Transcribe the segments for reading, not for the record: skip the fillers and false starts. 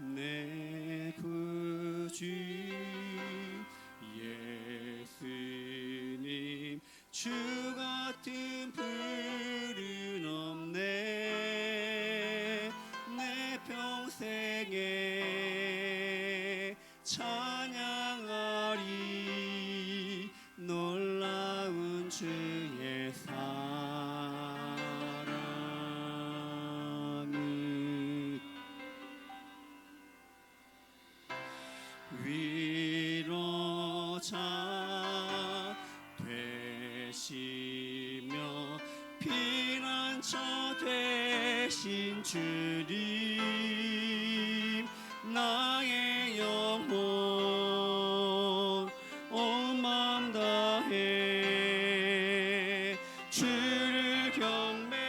내 구주 예수님, 주 같은 분은 없네. 내 평생에 찬양하리 놀라운 주의 사랑을. 위로자 되시며 피난처 되신 주님, 나의 영혼 온 맘 다해 주를 경배합니다.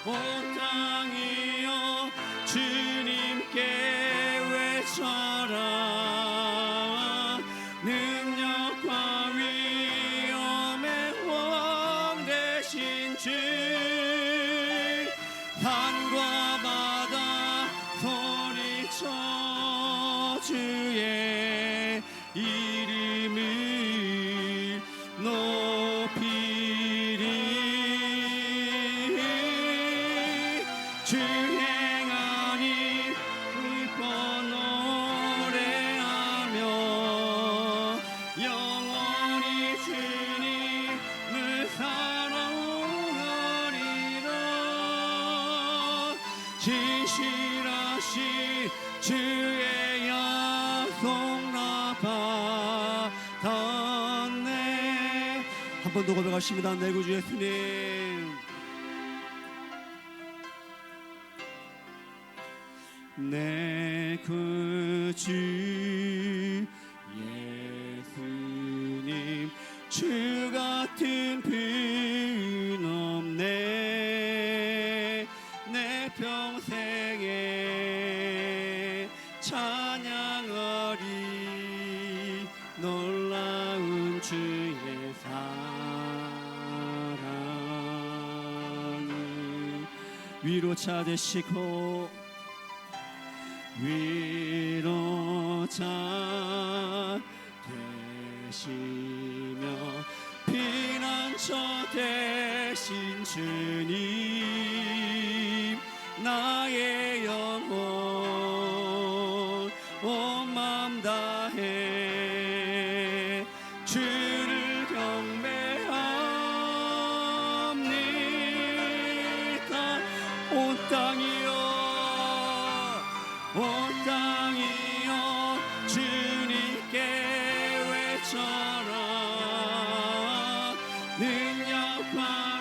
온 땅이여 주님께 외쳐라. 능력과 위엄의 왕 되신 주, 산과 바다 소리쳐 주의 이름을 높이리. 주 행하니 기뻐 노래하며 영원히 주님을 사랑하리라. 진실하신 주의 약속 나 받았네. 한 번 더 고백하십니다. 내 구주 예수님, 내 구주 예수님, 주 같은 분 없네. 내 평생에 찬양하리 놀라운 주의 사랑을. 위로자 되시고 위로자 되시며 피난처 되신 주님, 나의 영혼 온 맘 다해 주를 경배합니다. 온 땅이여 온 땅이여 주님께 외쳐라. 능력과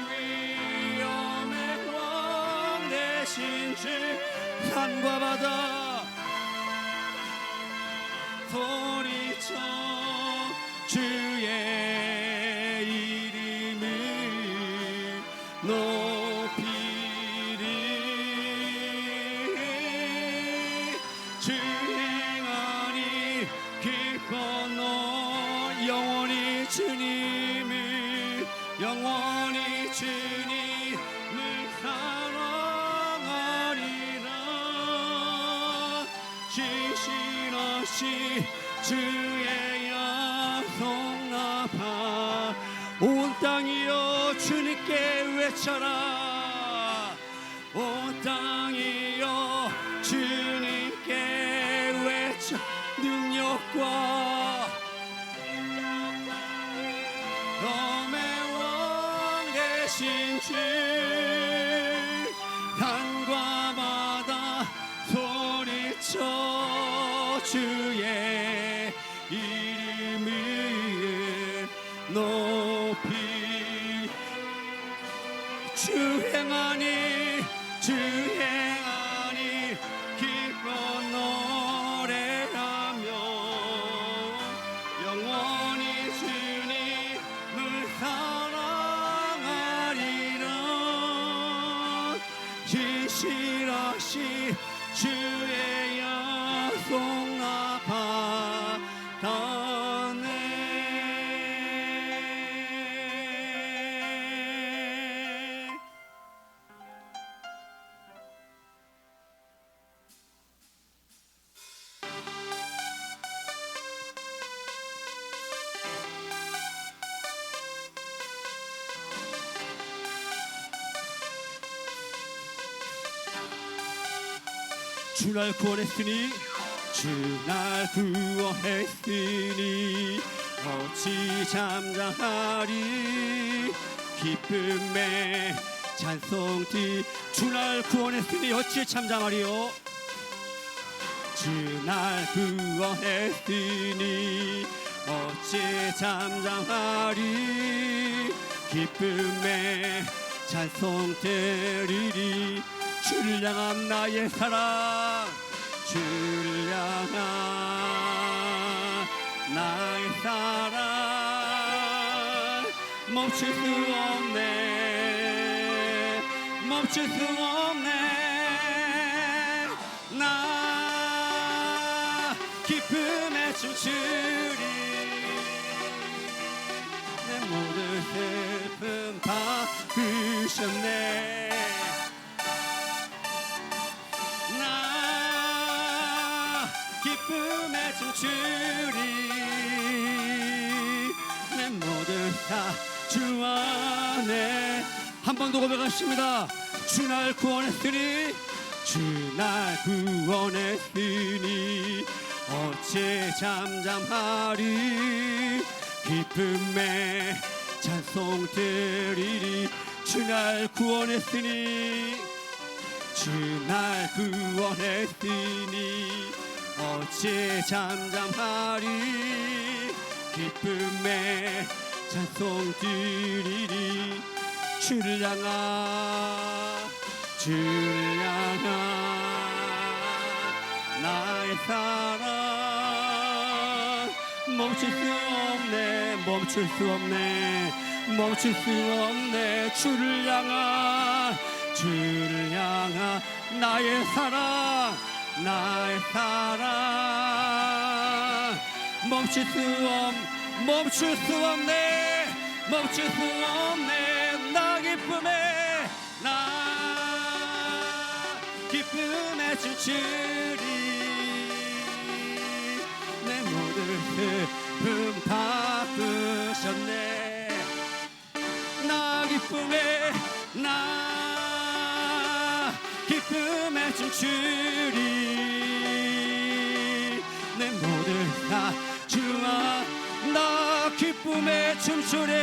위엄의 왕 되신 주, 산과 바다 소리쳐 주의 이름을 높이리. 주 행하니 기뻐 영원히 주님을 영원히 주님을 사랑하리라. 진실하신 주의 약속 나파. 온 땅이여 주님께 외쳐라. 온 땅이여 주님께 외쳐. 능력과 너의 왕 되신 주, 산과 바다 소리쳐 주의 이름을 높이. 주 행하니 주 행하니 기뻐 노래하며 영원히 주님을 사랑하리라. 진실하신 주의 약속 나 받았네. 주날 구원했으니 주날 구원했으니 어찌 잠잠하리 기쁨에 찬송띠 주날 구원했으니 어찌 잠잠하리요 주날 구원했으니 어찌 잠잠하리 기쁨에 찬송 드리리 주를 향한 나의 사랑 주를 향한 나의 사랑 멈출 수 없네 멈출 수 없네 나 기쁨에 춤추리 내 모든 슬픔 바꾸셨네 나 기쁨에 춤추리 내 모든 다 주 안에 한 번 더 고백하십니다 주날 구원했으니 주날 구원했으니 어찌 잠잠하리 기쁨에 찬송 드리리 주날 구원했으니 주날 구원했으니 어찌 잠잠하리 기쁨에 찬송 드리리 주를 향한 나의 사랑 멈출 수 없네 멈출 수 없네 멈출 수 없네 주를 향한 나의 사랑 멈출 수 없네 멈출 수 없네 나 기쁨에 춤추리 내 모든 슬픔 바꾸셨네 나 기쁨에 춤추리 내 모든 다 주와 나 기쁨에 춤추리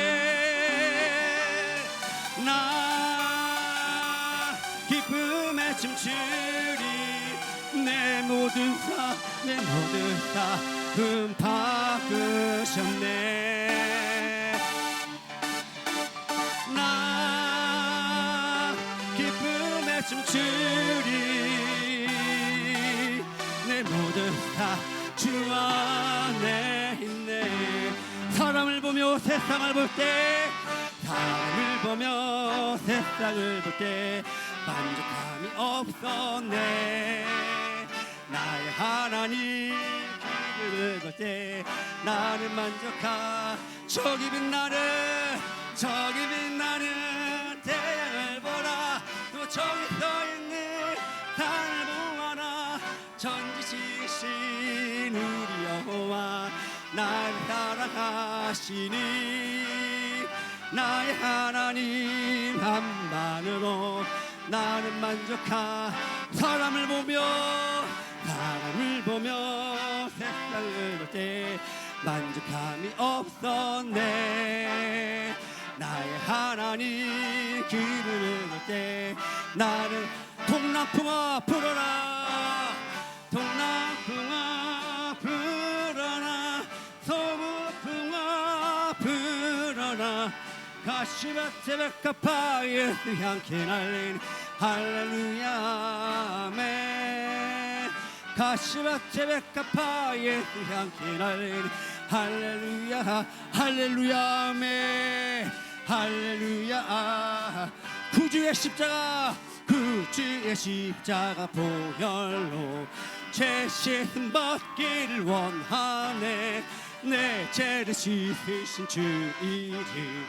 나 기쁨에 춤추리 내 모든 삶 바꾸셨네 나 기쁨에 춤추리 내 모든 다 주 안에 있네 사람을 보며 세상을 볼 때 만족함이 없었네 나의 하나님 길을 걸 때 나는 만족하 저기 빛나는 태양을 보라 또 저기 서있는 산을 보아라 전지시신 우리 여호와 나를 사랑하시니 나의 하나님 한만으로 나는 만족하 사람을 보며 세상을 볼 때 만족함이 없었네 나의 하나님 기름을 볼 때 나는 동남풍아 불어라 동남풍아 불어라 서부풍아 불어라 가시밭에 백합화 예수 향기 날린 할렐루야 아멘 가시밭에 백합화 예수 향기 날린 할렐루야 할렐루야 아멘 할렐루야 구주의 십자가 보혈로 죄 씻음 받기를 원하네 내 죄를 씻으신 주 이름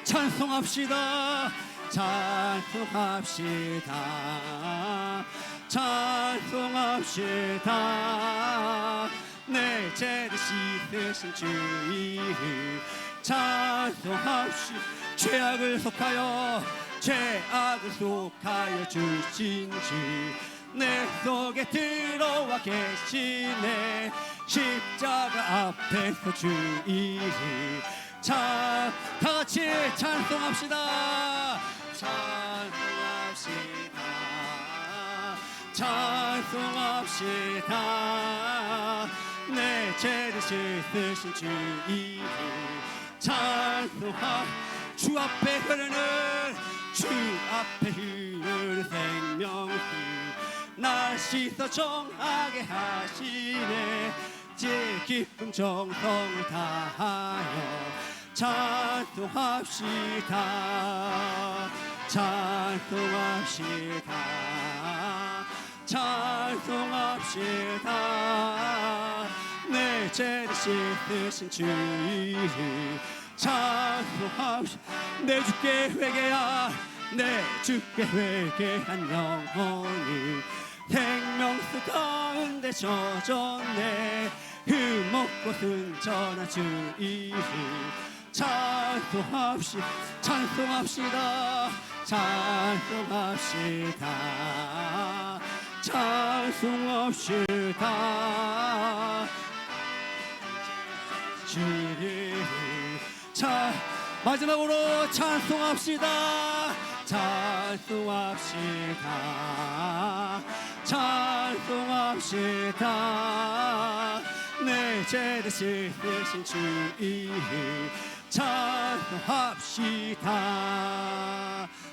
찬송합시다 내 죄를 씻으신 주 이름 찬송합시 죄악을 속하여 주신 주 내 속에 들어와 계시네. 십자가 앞에서 주 이름 다같이 찬송합시다. 찬송합시다. 내 죄를 씻으신 주 이름 주 앞에 흐르는 생명수 날 씻어 정하게 하시네. 제 기쁨 정성을 다하여 찬송합시다. 찬송합시다. 내 죄를 씻으신 주 이름 찬송합시다. 내 주께 회개야 내 주께 회개한 영혼이 생명수 가운데 젖었네. 흠없고 순전한 주 이름 찬송합시다. 주를 마지막으로 찬송합시다. 내 죄를 씻으신 주 이름 찬송합시다.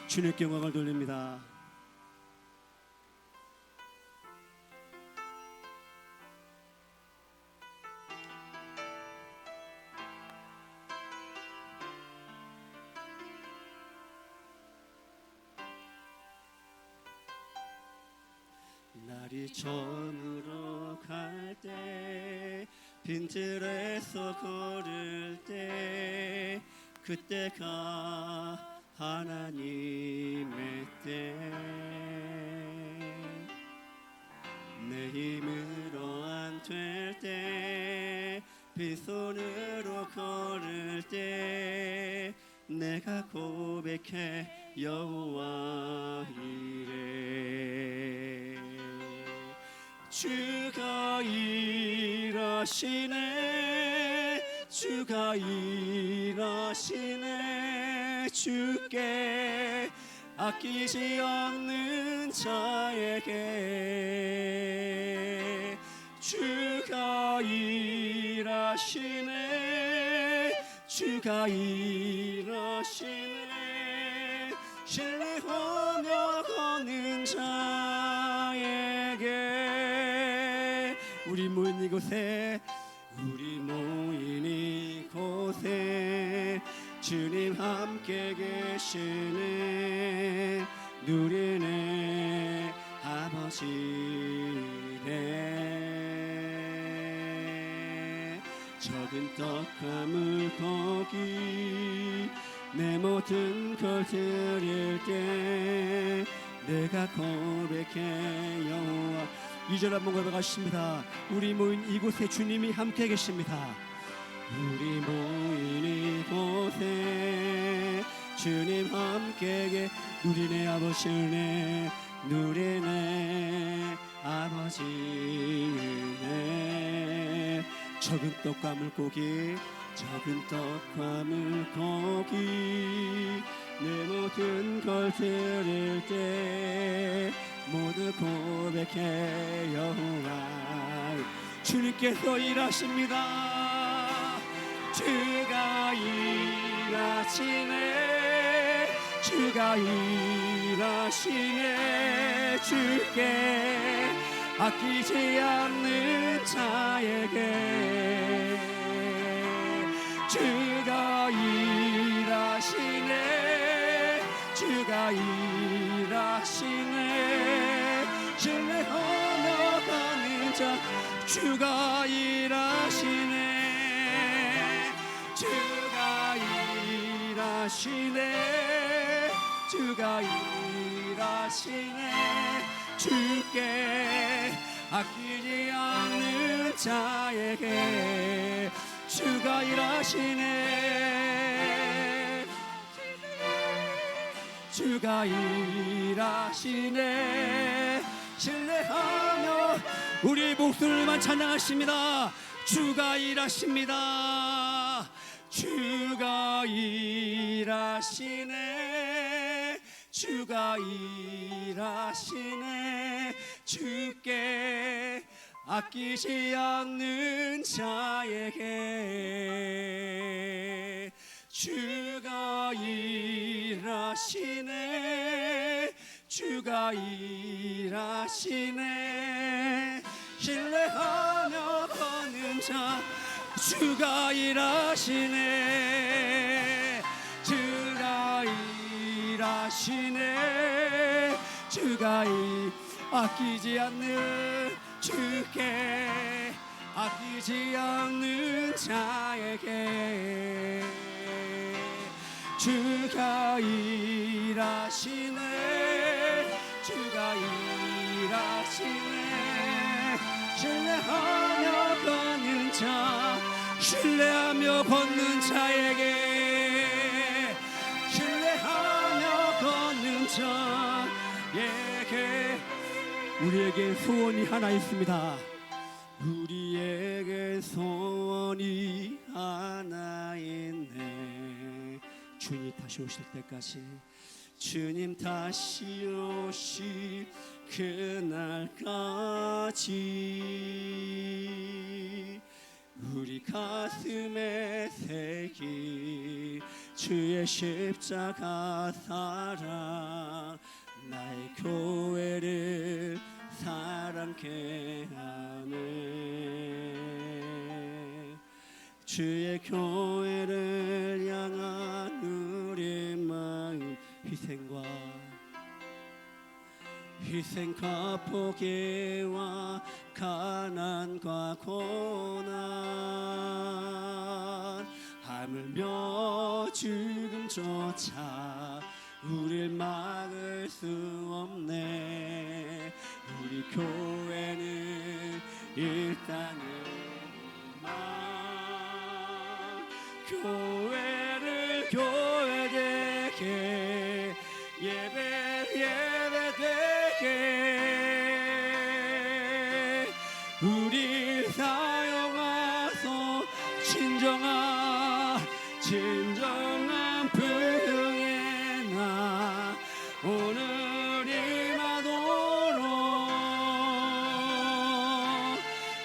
주님께 영광을 돌립니다. 날이 저물어 갈 때 빈들에서 걸을 때 그때가 하나님의 때 내 힘으로 안 될 때 빈손으로 걸을 때 내가 고백해 여호와 이래. 주가 일하시네. 주가 일하시네. 주께 아끼지 않는 자에게 주가 일하시네. 주가 일하시네. 신뢰하며 걷는 자에게 우리 모인 이곳에 주님 함께 계시네. 누리네 아버지네. 적은 떡가물 고기 내 모든 걸 드릴 때 내가 고백해 여호와. 2절 한번 고백하십니다. 우리 모인 이곳에 주님이 함께 계십니다. 우리 모인 이곳에 주님 함께 누리네 아버지네. 누리네 아버지네. 적은 떡과 물고기 내 모든 걸 드릴 때 모두 고백해 여호와. 주님께서 일하십니다. 주가 일하시네. 주가 일하시네. 주께 아끼지 않는 자에게 주가 일하시네. 주가 일하시네. 신뢰하며 가는 자 주가 일하시네. 주가 일하시네. 주가 일하시네. 주께 아끼지 않는 자에게 주가 일하시네. 주가 일하시네. 신뢰하며 우리 목소리만 찬양하십니다. 주가 일하십니다. 주가 일하시네. 주가 일하시네. 주께 아끼지 않는 자에게 주가 일하시네. 주가 일하시네. 신뢰하며 걷는 자 주가 일하시네. 주가 일하시네. 주가 아끼지 않는 주께 아끼지 않는 자에게 주가 일하시네. 주가 일하시네. 신뢰하며 걷는 자 신뢰하며 걷는 자에게 신뢰하며 걷는 자에게 우리에게 소원이 하나 있습니다. 우리에게 소원이 하나 있네. 주님 다시 오실 때까지 주님 다시 오실 그날까지 우리 가슴에 새긴 주의 십자가 사랑 나의 교회를 사랑케 하네. 주의 교회를 향한 우리 마음 희생과 포기와 가난과 고난 하물며 죽음조차 우릴 막을 수 없네. 우리 교회는 일단은 교회를 교회되게 예배되게 우리 사용하소 진정한 부흥의 날 오늘이 마도록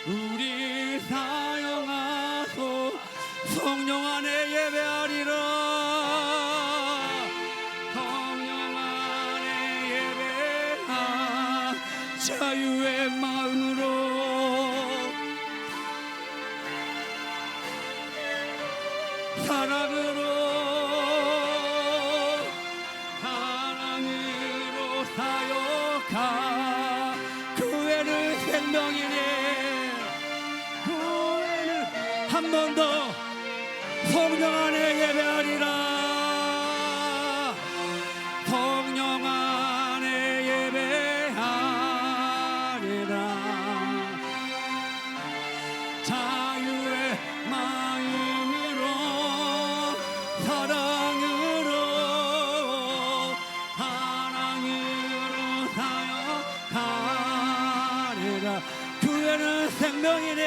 우리 사용하소 성령 안에 예배하리라. 성령 안에 예배하 자유의 마음으로 사랑으로 사역하 교회는 생명이네. 교회는 한 번 더 성령 안에 예배하리라. 성령 안에 예배하리라. 자유의 마음으로 사랑으로 사역하리라. 교회는 생명이네.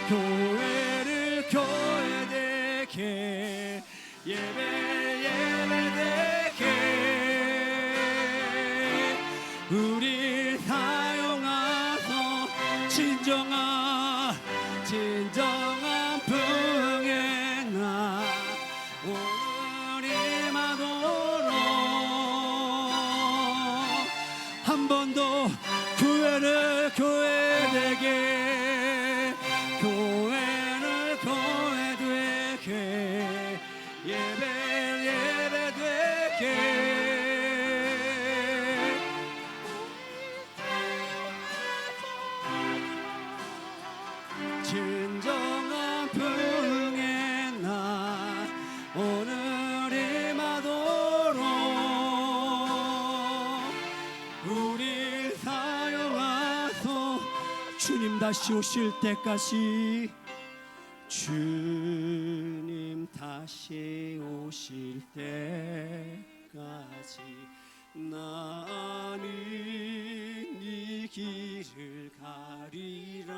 교회를 교회되게 예배되게 우리 사용하소 진정한 부흥의 날 오늘이 마도록 한 번 더 교회를 교회되게 교회를 교회되게 예배되게 진정한 부흥의 날 오늘이 마도록 우리 사용하소 주님 다시 오실 때까지 주님 다시 오실 때까지 나는 이 길을 가리라.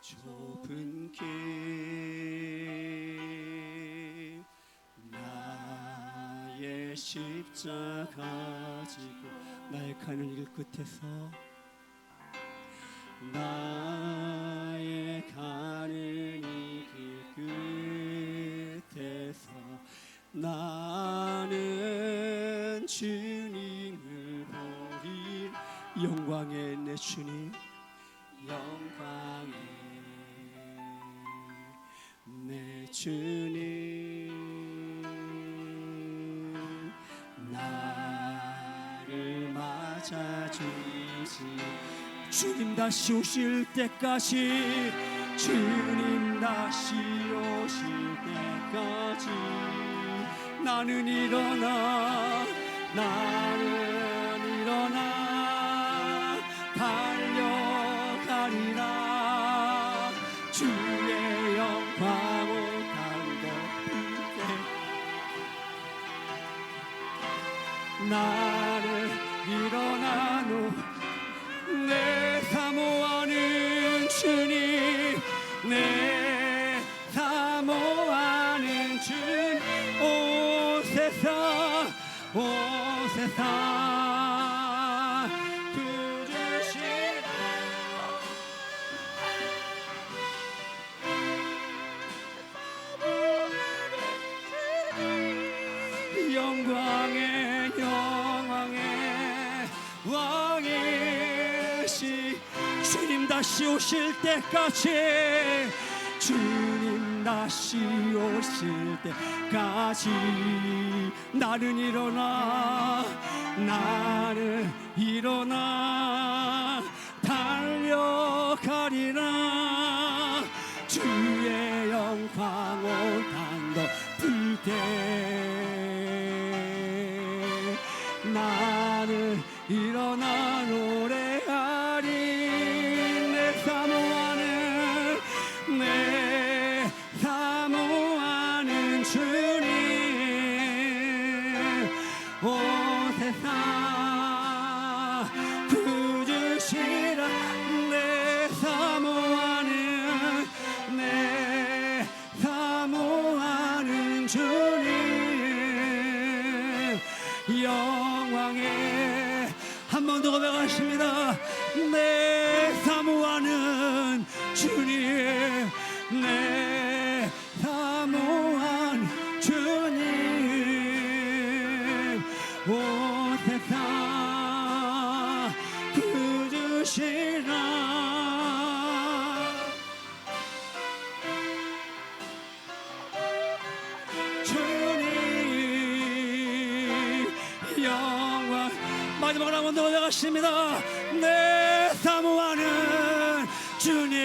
좁은 길 나의 십자가 지고 나의 가는 길 끝에서 나의 가는 이 길 끝에서 나는 주님을 보리. 영광의 내 주님, 영광의 내 주님, 나를 맞아주시. 주님 다시 오실 때까지, 주님 다시 오실 때까지 나는 일어나 달려가리라. 주의 영광 온 땅 덮을 때 나는 일어나노. 내 사모하는 주님, 내 사모하는 주님, 온 세상 부르시라. 영광의 왕이시 주님 다시 오실 때까지, 주님 다시 오실 때까지 나는 일어나 달려가리라. 주의 영광 온 땅 덮을 때 나는 일어나 노래하리. 내 사모하는 주님, 온 세상 부르시라. 내 사모하는 주님, 영광의 한 번 더 고백하십니다. 내 사모하는 주님, 내 사모하는 주님, 온 세상 부르시라. 주님 영광. 마지막으로 한 번 더 올라가십니다. 내 사모하는 주님,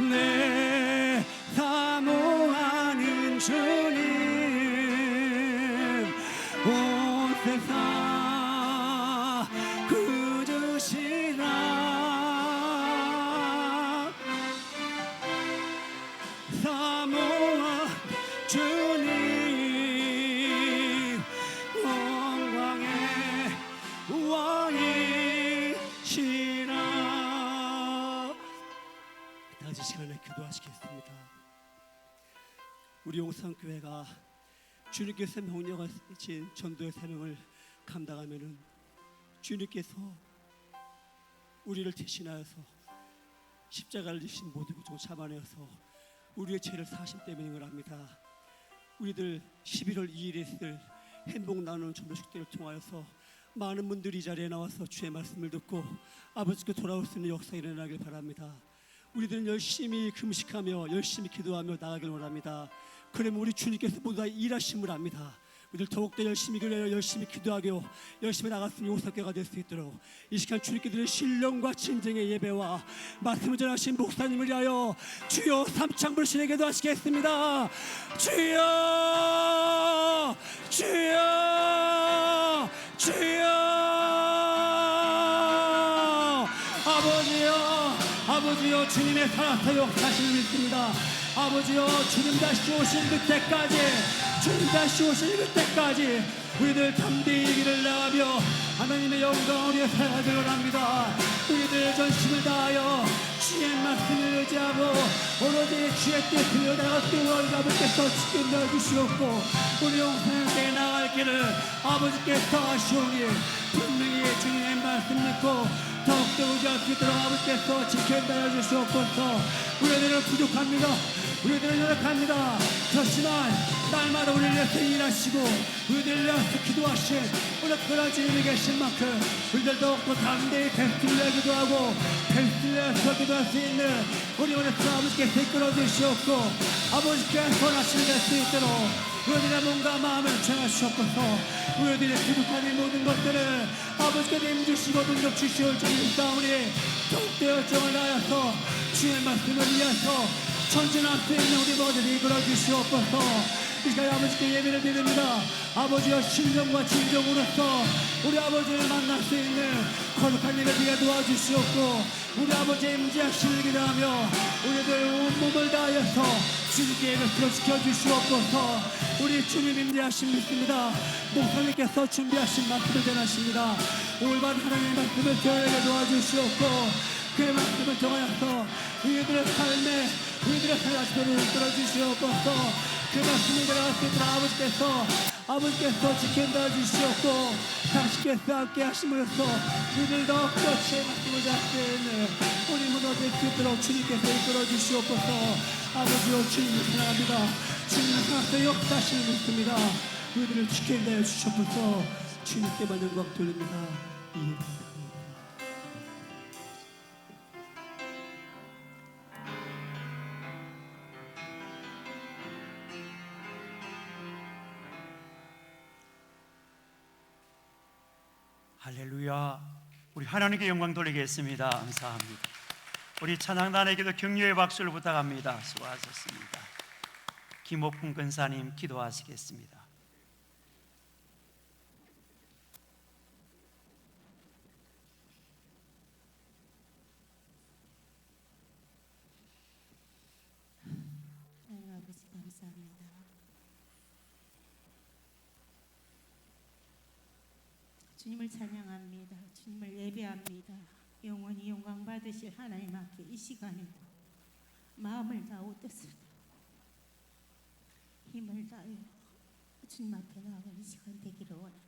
내 사모하는 주님, 온 세상 구주시라. 사모한 주님, 영광의 왕이시라. 다시 시간에 기도하시겠습니다. 우리 용산교회가 주님께서 명령하신 전도의 사명을 감당하면은 주님께서 우리를 대신하여서 십자가를 지신 모든 고통을 참아내어서 우리의 죄를 사하심 때문인 걸 압니다. 우리들 11월 2일에 있을 행복 나누는 전도식대를 통하여서 많은 분들이 이 자리에 나와서 주의 말씀을 듣고 아버지께 돌아올 수 있는 역사가 일어나길 바랍니다. 우리들은 열심히 금식하며 열심히 기도하며 나가길 원합니다. 그러면 우리 주님께서 모두 다 일하심을 압니다. 우리들 더욱더 열심히 기도하여 열심히 기도하고 열심히 나갔으면 용사교가 될 수 있도록 이 시간 주님께서 신령과 진정의 예배와 말씀을 전하신 목사님을 위하여 주여 삼창 불신에 기도하시겠습니다. 주여 주여 주여 아버지여 주님의 살아서 역사하심을 믿습니다. 아버지여 주님 다시 오실 그때까지 우리들 담대히 길을 나가며 하나님의 영광을 위해 살아가기를 원합니다. 우리들 전심을 다하여 주의 말씀을 의지하고 오로지 주의 뜻을 의지하여 뜨거운 아버지께서 지켜내 주시옵고 우리 영생에 나갈 길을 아버지께서 하시오니 분명히 주님의 말씀 믿고 더욱더 의지할 수 있도록 아버지께서 지켜내 주시옵소서. 우리들은 부족합니다. 우리들은 연약합니다. 그렇지만 날마다 우리를 위해서 일하시고 우리들을 위해서 기도하신 우리 그런 주님이 계신 만큼 우리들 더욱더 담대히 베스트를 위해 기도하고 베스트를 위해서 기도할 수 있는 우리 오늘도 아버지께서 이끌어 주시옵고 아버지께서 원하시는 될수 있도록 우리들의 몸과 마음을 채워주시옵소서. 우리들의 부족한 이 모든 것들을 아버지께서 힘주시고 능력 주시올 줄 믿사오니 더욱더 열정을 다하여서 주의 말씀을 위해서 전진할 수 있는 우리 모두를 이끌어 주시옵소서. 이 시간에 아버지께 예배를 드립니다. 아버지여 신령과 진정으로서 우리 아버지를 만날 수 있는 거룩한 예배 드리게 도와주시옵고 우리 아버지의 임재하시를 기도하며 우리들 온몸을 다하여서 주님께 예배를 지켜주시옵소서. 우리 주님 임재하심 믿습니다. 목사님께서 준비하신 말씀을 전하십니다. 올바른 하나님의 말씀을 전하게 도와주시옵고 그의 말씀을 정하여서 우리들의 삶에 우리들의 살아가시도록 이끌어 주시옵소서. 그 말씀을 들어갈 수 있도록 아버지께서 지켜다 주시옵고 당신께서 함께 하심으로써 우리들 더욱더 주의 말씀을 잡게 있는 우리 무너질 수 있도록 주님께서 이끌어 주시옵소서. 아버지여 주님을 사랑합니다. 주님을 사랑해서 역사하시는 믿습니다. 우리들을 지켜다 주시옵소서. 주님께만 영광 돌립니다. 할렐루야. 우리 하나님께 영광 돌리겠습니다. 감사합니다. 우리 찬양단에게도 격려의 박수를 부탁합니다. 수고하셨습니다. 김옥훈 근사님 기도하시겠습니다. 하나님 아버지 감사합니다. 주님을 찬양합니다. 주님을 예배합니다. 영원히 영광 받으실 하나님 앞에 이 시간에도 마음을 다하고 뜻을 다하고 힘을 다하여 주님 앞에 나아가 이 시간 되기를 원합니다.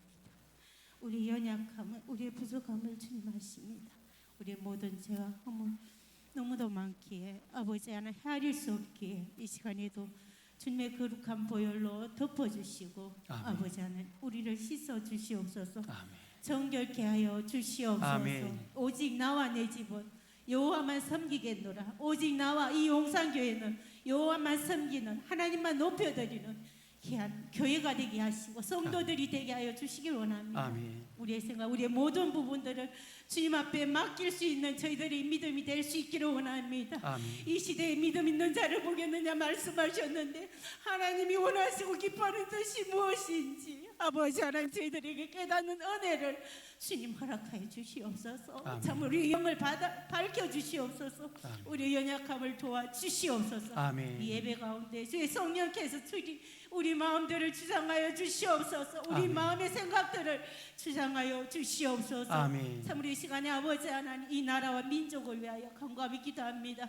우리 연약함을 우리의 부족함을 주님 아십니다. 우리의 모든 죄와 허물 너무도 많기에 아버지 하나 헤아릴 수 없기에 이 시간에도 주님의 거룩한 보혈로 덮어주시고 아버지 하나 우리를 씻어주시옵소서. 아멘. 정결케 하여 주시옵소서. 아멘. 오직 나와 내 집은 여호와만 섬기겠노라. 오직 나와 이 용산교회는 여호와만 섬기는 하나님만 높여드리는 귀한 교회가 되게 하시고 성도들이 되게 하여 주시길 원합니다. 아멘. 우리의 생각, 우리의 모든 부분들을 주님 앞에 맡길 수 있는 저희들의 믿음이 될 수 있기를 원합니다. 아멘. 이 시대에 믿음 있는 자를 보겠느냐 말씀하셨는데 하나님이 원하시고 기뻐하는 뜻이 무엇인지 아버지 하나님 저희들에게 깨닫는 은혜를 주님 허락하여 주시옵소서. 아멘. 참 우리 영을 밝혀주시옵소서. 아멘. 우리의 연약함을 도와주시옵소서. 아멘. 이 예배 가운데 주의 성령께서 우리 마음들을 주장하여 주시옵소서. 우리 아멘. 마음의 생각들을 주장하여 주시옵소서. 아멘. 참 우리 이 시간에 아버지 하나님 이 나라와 민족을 위하여 간구하며 기도합니다.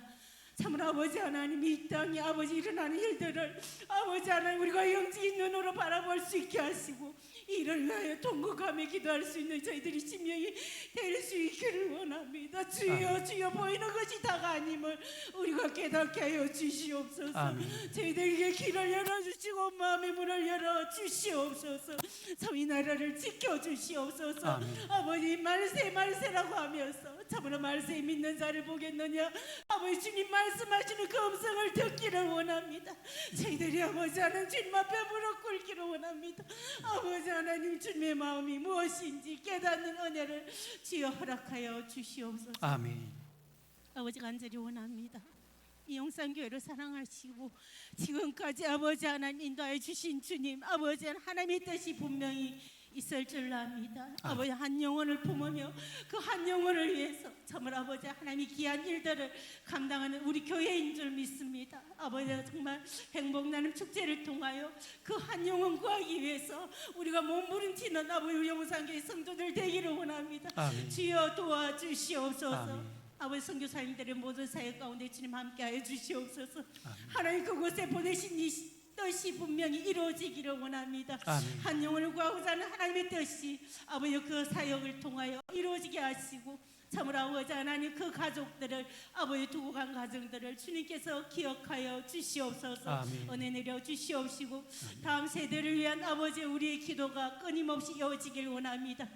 참으로 아버지 하나님 이 땅에 아버지 일어나는 일들을 아버지 하나님 우리가 영적인 눈으로 바라볼 수 있게 하시고 이를 위하여 통곡하며 기도할 수 있는 저희들이 심령이 될 수 있기를 원합니다. 주여 주여 보이는 것이 다가 아님을 우리가 깨닫게 하여 주시옵소서. 아멘. 저희들에게 길을 열어주시고 마음의 문을 열어주시옵소서. 참 이 나라를 지켜주시옵소서. 아멘. 아버지 말세라고 하면서 참으로 말세에 믿는 자를 보겠느냐. 아버지 주님 말씀하시는 그 음성을 듣기를 원합니다. 저희들이 아버지 하나님 주님 앞에 무릎 꿇기를 원합니다. 아버지 하나님 주님의 마음이 무엇인지 깨닫는 은혜를 주여 허락하여 주시옵소서. 아멘. 아버지 간절히 원합니다. 이 용산교회를 사랑하시고 지금까지 아버지 하나님 인도하여 주신 주님 아버지 하나님의 뜻이 분명히 있을 줄 압니다. 아버지 한 영혼을 품으며 그 한 영혼을 위해서 참으로 아버지 하나님이 귀한 일들을 감당하는 우리 교회인 줄 믿습니다. 아버지 정말 행복나눔 축제를 통하여 그 한 영혼 구하기 위해서 우리가 몸부림치는 아버지 우리 영상교회 성도들 되기를 원합니다. 아멘. 주여 도와주시옵소서. 아멘. 아버지 선교사님들의 모든 사역 가운데 주님 함께하여 주시옵소서. 아멘. 하나님 그곳에 보내신 이 뜻이 분명히 이루어지기를 원합니다. 아멘. 한 영혼을 구하고자 하는 하나님의 뜻이 아버지 그 사역을 통하여 이루어지게 하시고 참으로 아버지 하나님 그 가족들을 아버지 두고 간 가정들을 주님께서 기억하여 주시옵소서. 아멘. 은혜 내려 주시옵시고 다음 세대를 위한 아버지 우리의 기도가 끊임없이 이어지길 원합니다.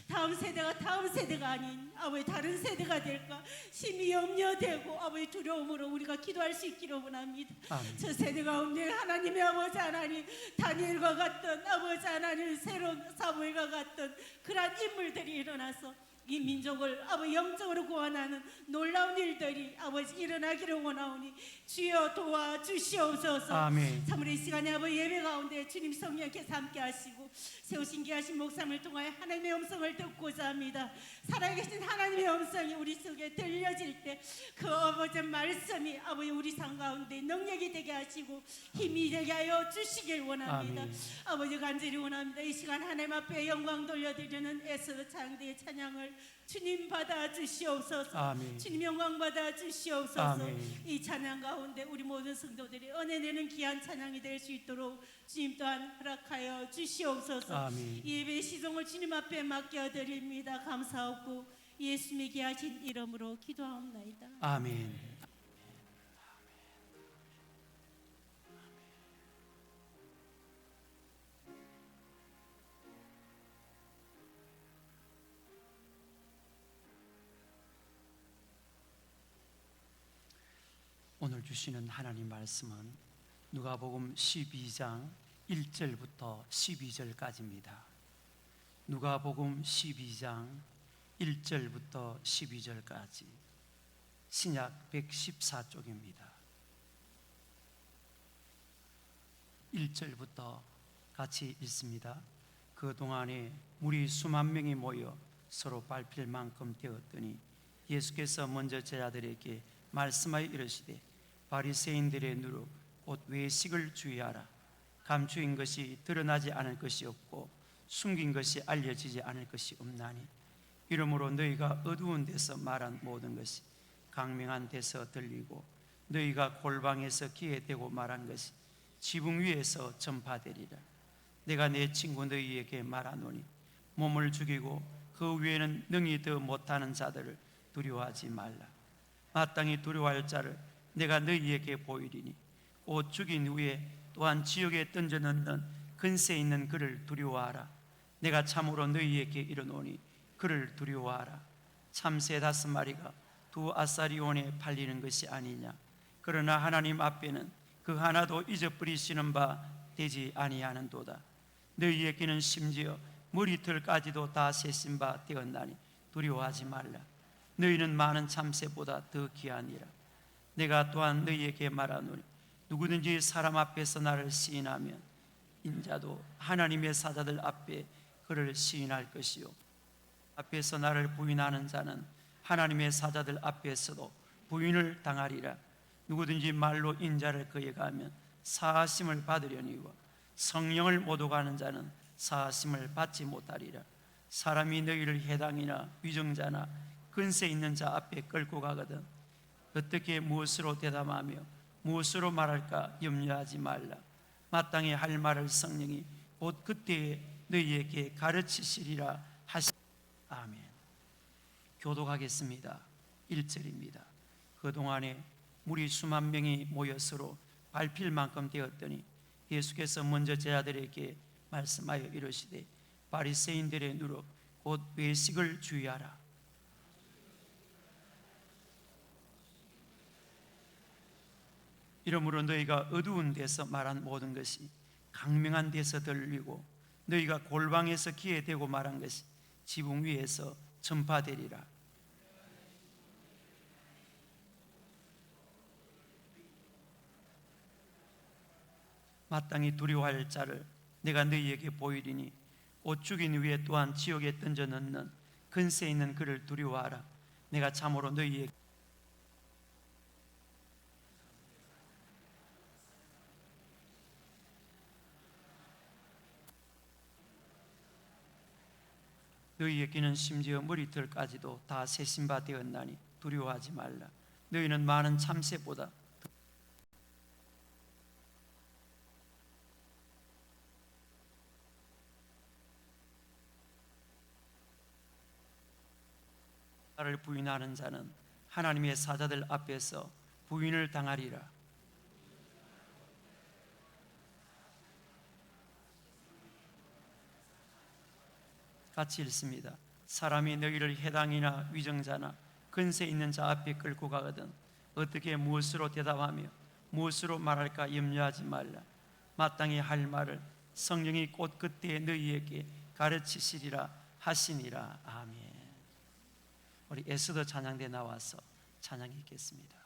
다음 세대가 아닌 아버지 다른 세대가 될까 심히 염려되고 아버지 두려움으로 우리가 기도할 수 있기를 원합니다. 아멘. 저 세대 가운데 하나님의 아버지 하나님 다니엘과 같던 아버지 하나님 새로운 사무엘과 같던 그러한 인물들이 일어나서 이 민족을 아버지 영적으로 구원하는 놀라운 일들이 아버지 일어나기를 원하오니 주여 도와주시옵소서. 아멘. 참으로 이 시간에 아버지 예배 가운데 주님 성령께서 함께 하시고 세우신 귀하신 목사님을 통하여 하나님의 음성을 듣고자 합니다. 살아계신 하나님의 음성이 우리 속에 들려질 때 그 아버지 말씀이 아버지 우리 삶 가운데 능력이 되게 하시고 힘이 되게 하여 주시길 원합니다. 아멘. 아버지 간절히 원합니다. 이 시간 하나님 앞에 영광 돌려드리는 에스더 창대의 찬양을 주님 받아 주시옵소서. 아멘. 주님 영광 받아 주시옵소서. 아멘. 이 찬양 가운데 우리 모든 성도들이 은혜 내는 귀한 찬양이 될 수 있도록 주님 또한 허락하여 주시옵소서. 아멘. 이 예배의 시종을 주님 앞에 맡겨드립니다. 감사하고 예수님의 귀하신 이름으로 기도하옵나이다. 아멘. 오늘 주시는 하나님 말씀은 누가복음 12장 1절부터 12절까지입니다. 누가복음 12장 1절부터 12절까지 신약 114쪽입니다. 1절부터 같이 읽습니다. 그동안에 무리 수만 명이 모여 서로 밟힐 만큼 되었더니 예수께서 먼저 제자들에게 말씀하여 이르시되 바리새인들의 누룩 곧 외식을 주의하라. 감추인 것이 드러나지 않을 것이 없고 숨긴 것이 알려지지 않을 것이 없나니 이러므로 너희가 어두운 데서 말한 모든 것이 강명한 데서 들리고 너희가 골방에서 귀에 대고 말한 것이 지붕 위에서 전파되리라. 내가 내 친구 너희에게 말하노니 몸을 죽이고 그 위에는 능히 더 못하는 자들을 두려워하지 말라. 마땅히 두려워할 자를 내가 너희에게 보이리니 곧 죽인 후에 또한 지옥에 던져넣는 근세 있는 그를 두려워하라. 내가 참으로 너희에게 이르노니 그를 두려워하라. 참새 5마리가 2 아사리온에 팔리는 것이 아니냐. 그러나 하나님 앞에는 그 하나도 잊어버리시는 바 되지 아니하는도다. 너희에게는 심지어 머리털까지도 다 세신 바 되었나니 두려워하지 말라. 너희는 많은 참새보다 더 귀하니라. 내가 또한 너희에게 말하노니 누구든지 사람 앞에서 나를 시인하면 인자도 하나님의 사자들 앞에 그를 시인할 것이요 앞에서 나를 부인하는 자는 하나님의 사자들 앞에서도 부인을 당하리라. 누구든지 말로 인자를 그에게 가면 사하심을 받으려니와 성령을 못 오가는 자는 사하심을 받지 못하리라. 사람이 너희를 해당이나 위정자나 근세 있는 자 앞에 끌고 가거든 어떻게 무엇으로 대담하며 무엇으로 말할까 염려하지 말라. 마땅히 할 말을 성령이 곧 그때에 너희에게 가르치시리라 하시. 아멘. 교독하겠습니다. 1절입니다. 그동안에 무리 수만 명이 모여 서로 밟힐 만큼 되었더니 예수께서 먼저 제자들에게 말씀하여 이르시되 바리새인들의 누룩 곧 외식을 주의하라. 이러므로 너희가 어두운 데서 말한 모든 것이 강명한 데서 들리고 너희가 골방에서 귀에 대고 말한 것이 지붕 위에서 전파되리라. 마땅히 두려워할 자를 내가 너희에게 보이리니 옷 죽인 위에 또한 지옥에 던져 넣는 근세 있는 그를 두려워하라. 내가 참으로 너희에게 너희의 귀는 심지어 머리털까지도 다 세신 바 되었나니 두려워하지 말라. 너희는 많은 참새보다 나를 부인하는 자는 하나님의 사자들 앞에서 부인을 당하리라. 같이 읽습니다. 사람이 너희를 해당이나 위정자나 근세 있는 자 앞에 끌고 가거든 어떻게 무엇으로 대답하며 무엇으로 말할까 염려하지 말라. 마땅히 할 말을 성령이 곧 그때에 너희에게 가르치시리라 하시니라. 아멘. 우리 에스더 찬양대 나와서 찬양하겠습니다.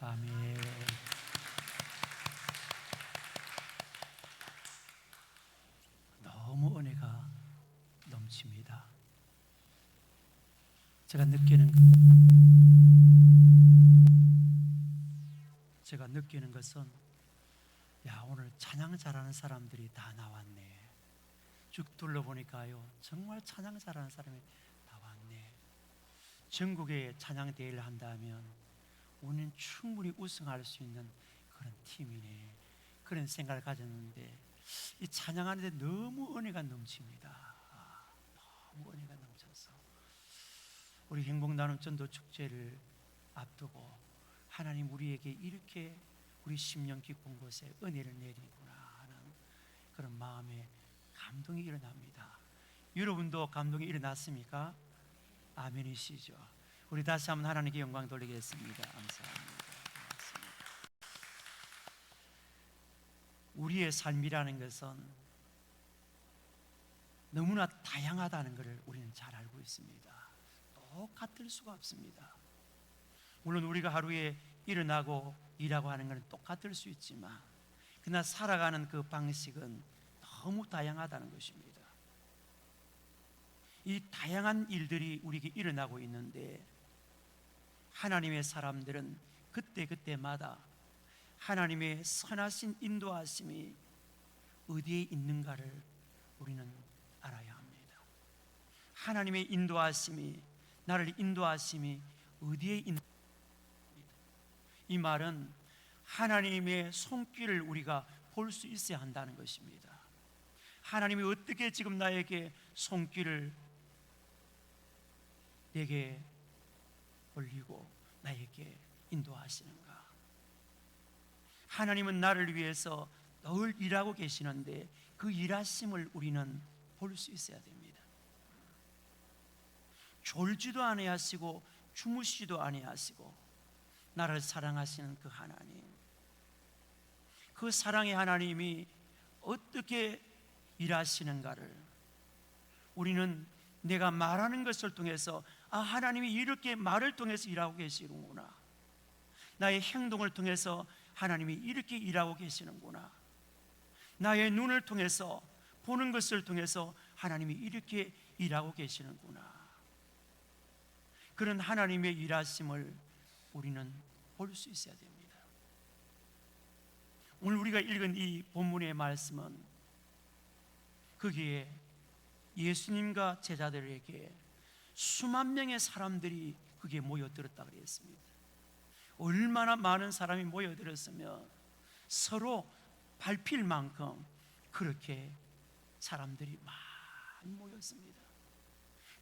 아멘. 너무 은혜가 넘칩니다. 제가 느끼는 것은 야, 오늘 찬양 잘하는 사람들이 다 나왔네. 쭉 둘러보니까요, 정말 찬양 잘하는 사람이 나왔네. 전국에 찬양 대회를 한다면 우리는 충분히 우승할 수 있는 그런 팀이네, 그런 생각을 가졌는데 이 찬양하는데 너무 은혜가 넘칩니다. 너무 은혜가 넘쳐서 우리 행복나눔 전도 축제를 앞두고 하나님 우리에게 이렇게 우리 심령 깊은 곳에 은혜를 내리구나 하는 그런 마음에 감동이 일어납니다. 여러분도 감동이 일어났습니까? 아멘이시죠? 우리 다시 한번 하나님께 영광 돌리겠습니다. 감사합니다. 고맙습니다. 우리의 삶이라는 것은 너무나 다양하다는 것을 우리는 잘 알고 있습니다. 똑같을 수가 없습니다. 물론 우리가 하루에 일어나고 일하고 하는 것은 똑같을 수 있지만 그러나 살아가는 그 방식은 너무 다양하다는 것입니다. 이 다양한 일들이 우리에게 일어나고 있는데 하나님의 사람들은 그때그때마다 하나님의 선하신 인도하심이 어디에 있는가를 우리는 알아야 합니다. 하나님의 인도하심이, 나를 인도하심이 어디에 있는가. 이 말은 하나님의 손길을 우리가 볼 수 있어야 한다는 것입니다. 하나님이 어떻게 지금 나에게 손길을 내게 올리고 나에게 인도하시는가. 하나님은 나를 위해서 늘 일하고 계시는데 그 일하심을 우리는 볼 수 있어야 됩니다. 졸지도 아니하시고 주무시지도 아니하시고 나를 사랑하시는 그 하나님, 그 사랑의 하나님이 어떻게 일하시는가를 우리는 내가 말하는 것을 통해서 하나님이 이렇게 말을 통해서 일하고 계시는구나, 나의 행동을 통해서 하나님이 이렇게 일하고 계시는구나, 나의 눈을 통해서 보는 것을 통해서 하나님이 이렇게 일하고 계시는구나, 그런 하나님의 일하심을 우리는 볼 수 있어야 됩니다. 오늘 우리가 읽은 이 본문의 말씀은 거기에 예수님과 제자들에게 수만 명의 사람들이 거기에 모여들었다 그랬습니다. 얼마나 많은 사람이 모여들었으면 서로 밟힐 만큼 그렇게 사람들이 많이 모였습니다.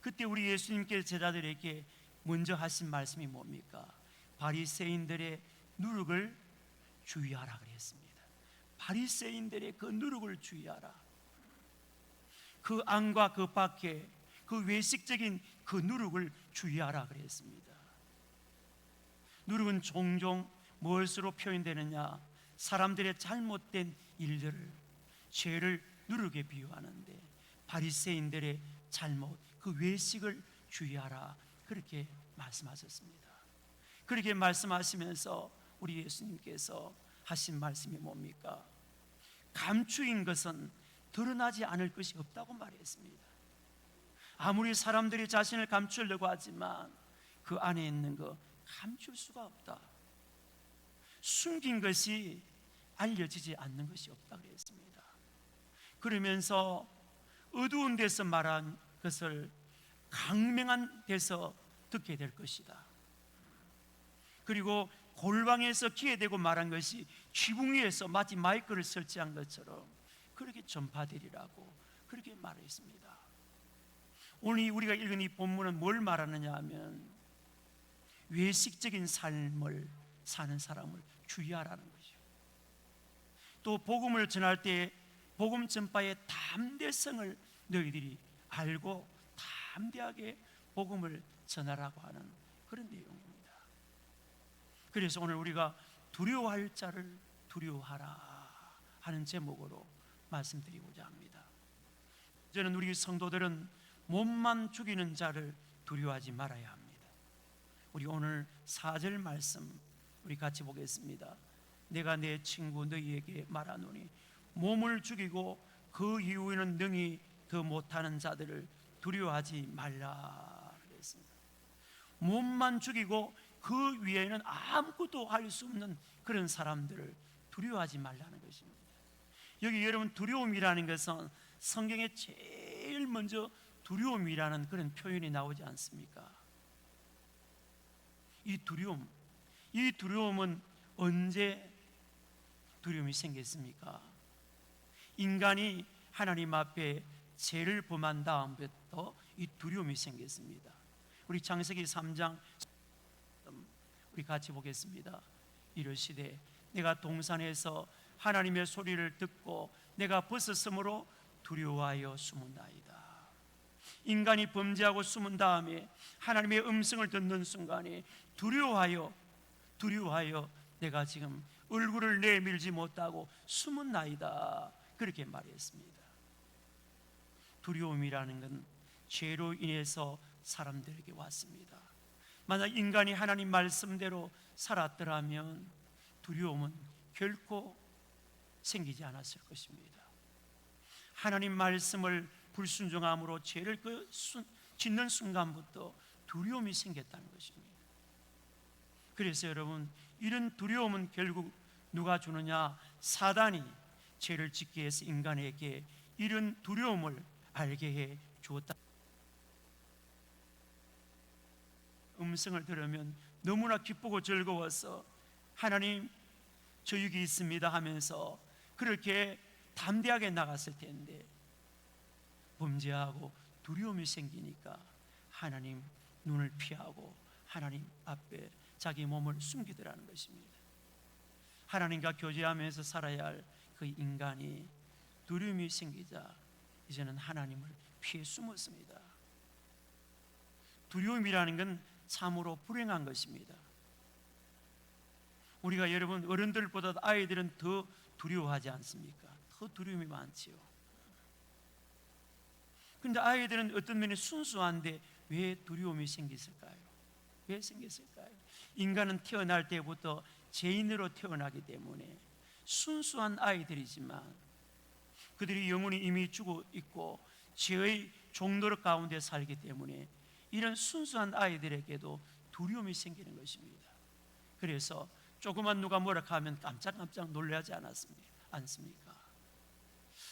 그때 우리 예수님께서 제자들에게 먼저 하신 말씀이 뭡니까? 바리새인들의 누룩을 주의하라 그랬습니다. 바리새인들의 그 누룩을 주의하라. 그 안과 그 밖에 그 외식적인 그 누룩을 주의하라 그랬습니다. 누룩은 종종 무엇으로 표현되느냐? 사람들의 잘못된 일들을, 죄를 누룩에 비유하는데 바리새인들의 잘못, 그 외식을 주의하라 그렇게 말씀하셨습니다. 그렇게 말씀하시면서 우리 예수님께서 하신 말씀이 뭡니까? 감추인 것은 드러나지 않을 것이 없다고 말했습니다. 아무리 사람들이 자신을 감추려고 하지만 그 안에 있는 거 감출 수가 없다. 숨긴 것이 알려지지 않는 것이 없다 그랬습니다. 그러면서 어두운 데서 말한 것을 강명한 데서 듣게 될 것이다. 그리고 골방에서 귀에 대고 말한 것이 지붕 위에서 마치 마이크를 설치한 것처럼 그렇게 전파되리라고 그렇게 말했습니다. 오늘 우리가 읽은 이 본문은 뭘 말하느냐 하면 외식적인 삶을 사는 사람을 주의하라는 거죠. 또 복음을 전할 때 복음 전파의 담대성을 너희들이 알고 담대하게 복음을 전하라고 하는 그런 내용입니다. 그래서 오늘 우리가 두려워할 자를 두려워하라 하는 제목으로 말씀드리고자 합니다. 저는 우리 성도들은 몸만 죽이는 자를 두려워하지 말아야 합니다. 우리 오늘 4절 말씀 우리 같이 보겠습니다. 내가 내 친구 너희에게 말하노니 몸을 죽이고 그 이후에는 능히 더 못하는 자들을 두려워하지 말라 그랬습니다. 몸만 죽이고 그 위에는 아무것도 할 수 없는 그런 사람들을 두려워하지 말라는 것입니다. 여기 여러분 두려움이라는 것은 성경에 제일 먼저 두려움이라는 그런 표현이 나오지 않습니까? 이 두려움은 언제 두려움이 생겼습니까? 인간이 하나님 앞에 죄를 범한 다음부터 이 두려움이 생겼습니다. 우리 창세기 3장 우리 같이 보겠습니다. 이르시되 내가 동산에서 하나님의 소리를 듣고 내가 벗었으므로 두려워하여 숨은나이다. 인간이 범죄하고 숨은 다음에 하나님의 음성을 듣는 순간에 두려워하여 내가 지금 얼굴을 내밀지 못하고 숨은나이다 그렇게 말했습니다. 두려움이라는 건 죄로 인해서 사람들에게 왔습니다. 만약 인간이 하나님 말씀대로 살았더라면 두려움은 결코 생기지 않았을 것입니다. 하나님 말씀을 불순종함으로 죄를 짓는 순간부터 두려움이 생겼다는 것입니다. 그래서 여러분 이런 두려움은 결국 누가 주느냐? 사단이 죄를 짓기 위해서 인간에게 이런 두려움을 알게 해 주었다. 음성을 들으면 너무나 기쁘고 즐거워서 하나님 저 여기 있습니다 하면서 그렇게 담대하게 나갔을 텐데 범죄하고 두려움이 생기니까 하나님 눈을 피하고 하나님 앞에 자기 몸을 숨기더라는 것입니다. 하나님과 교제하면서 살아야 할 그 인간이 두려움이 생기자 이제는 하나님을 피해 숨었습니다. 두려움이라는 건 참으로 불행한 것입니다. 우리가 여러분 어른들보다 아이들은 더 두려워하지 않습니까? 더 두려움이 많지요. 그런데 아이들은 어떤 면에 순수한데 왜 두려움이 생겼을까요? 왜 생겼을까요? 인간은 태어날 때부터 죄인으로 태어나기 때문에 순수한 아이들이지만 그들이 영혼이 이미 죽어 있고 죄의 종노릇 가운데 살기 때문에 이런 순수한 아이들에게도 두려움이 생기는 것입니다. 그래서 조그만 누가 뭐라 하면 깜짝깜짝 놀라지 않습니까?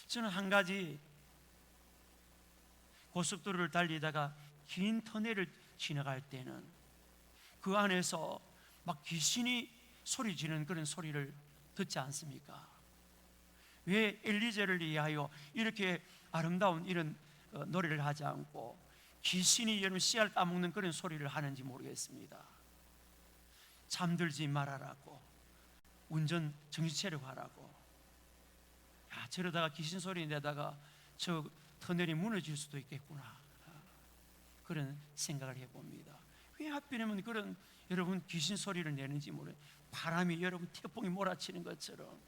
저는 한 가지 고속도로를 달리다가 긴 터널을 지나갈 때는 그 안에서 막 귀신이 소리 지르는 그런 소리를 듣지 않습니까? 왜 엘리제를 위하여 이렇게 아름다운 이런 노래를 하지 않고 귀신이 여러분 씨알 까먹는 그런 소리를 하는지 모르겠습니다. 잠들지 말아라고, 운전 정신 차리고 하라고. 야, 저러다가 귀신 소리 내다가 저 터널이 무너질 수도 있겠구나, 그런 생각을 해봅니다. 왜 하필이면 그런 여러분 귀신 소리를 내는지 모르겠어요. 바람이 여러분 태풍이 몰아치는 것처럼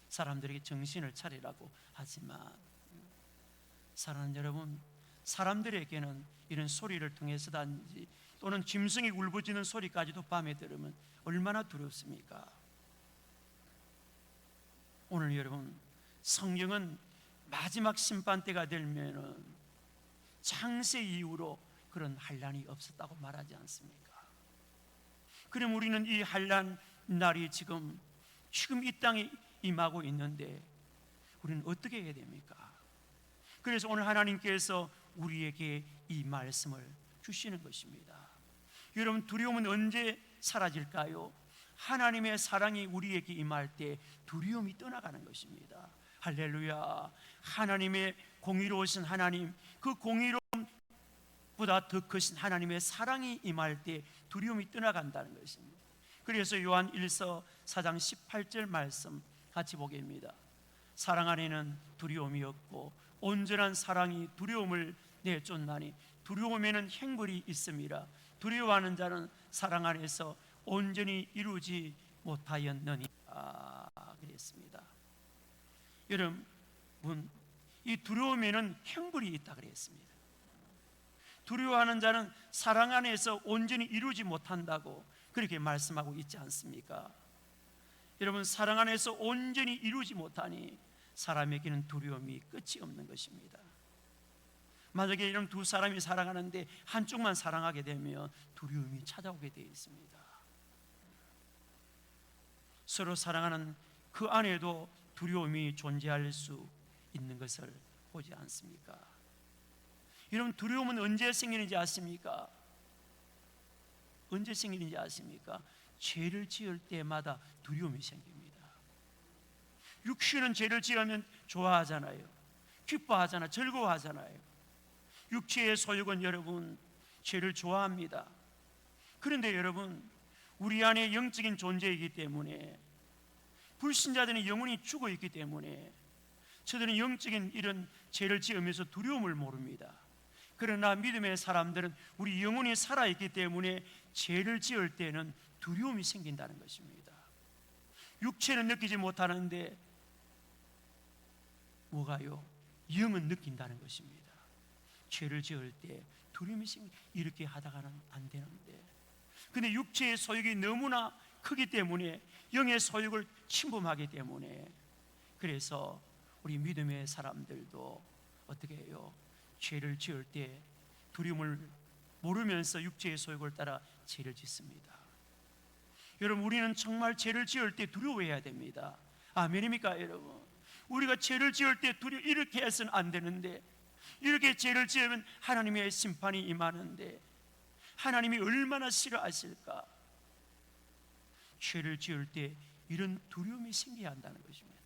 사람들에게 정신을 차리라고 하지만 사랑하는 여러분, 사람들에게는 이런 소리를 통해서든지 또는 짐승이 울부짖는 소리까지도 밤에 들으면 얼마나 두렵습니까? 오늘 여러분 성경은 마지막 심판 때가 되면은 창세 이후로 그런 환난이 없었다고 말하지 않습니까? 그럼 우리는 이 환난 날이 지금 이 땅에 임하고 있는데 우리는 어떻게 해야 됩니까? 그래서 오늘 하나님께서 우리에게 이 말씀을 주시는 것입니다. 여러분 두려움은 언제 사라질까요? 하나님의 사랑이 우리에게 임할 때 두려움이 떠나가는 것입니다. 할렐루야. 하나님의 공의로우신 하나님, 그 공의로움보다 더 크신 하나님의 사랑이 임할 때 두려움이 떠나간다는 것입니다. 그래서 요한 1서 4장 18절 말씀 같이 보겠습니다. 사랑 안에는 두려움이 없고 온전한 사랑이 두려움을 내쫓나니 두려움에는 행벌이 있음이라. 두려워하는 자는 사랑 안에서 온전히 이루지 못하였느니. 그랬습니다. 여러분, 이 두려움에는 행벌이 있다 그랬습니다. 두려워하는 자는 사랑 안에서 온전히 이루지 못한다고, 그렇게 말씀하고 있지 않습니까? 여러분, 사랑 안에서 온전히 이루지 못하니 사람에게는 두려움이 끝이 없는 것입니다. 만약에 이런 두 사람이 사랑하는데 한쪽만 사랑하게 되면 두려움이 찾아오게 되어 있습니다. 서로 사랑하는 그 안에도 두려움이 존재할 수 있는 것을 보지 않습니까? 여러분, 두려움은 언제 생기는지 아십니까? 언제 생기는지 아십니까? 죄를 지을 때마다 두려움이 생깁니다. 육신은 죄를 지으면 좋아하잖아요. 기뻐하잖아요. 즐거워하잖아요. 육체의 소욕은 여러분 죄를 좋아합니다. 그런데 여러분, 우리 안에 영적인 존재이기 때문에, 불신자들은 영혼이 죽어 있기 때문에 저들은 영적인 이런 죄를 지으면서 두려움을 모릅니다. 그러나 믿음의 사람들은 우리 영혼이 살아있기 때문에 죄를 지을 때는 두려움이 생긴다는 것입니다. 육체는 느끼지 못하는데 뭐가요? 영은 느낀다는 것입니다. 죄를 지을 때 두려움이 이렇게 하다가는 안 되는데, 근데 육체의 소욕이 너무나 크기 때문에, 영의 소욕을 침범하기 때문에, 그래서 우리 믿음의 사람들도 어떻게 해요? 죄를 지을 때 두려움을 모르면서 육체의 소욕을 따라 죄를 짓습니다. 여러분, 우리는 정말 죄를 지을 때 두려워해야 됩니다. 아멘입니까 여러분? 우리가 죄를 지을 때 이렇게 해서는 안 되는데, 이렇게 죄를 지으면 하나님의 심판이 임하는데 하나님이 얼마나 싫어하실까? 죄를 지을 때 이런 두려움이 생겨야 한다는 것입니다.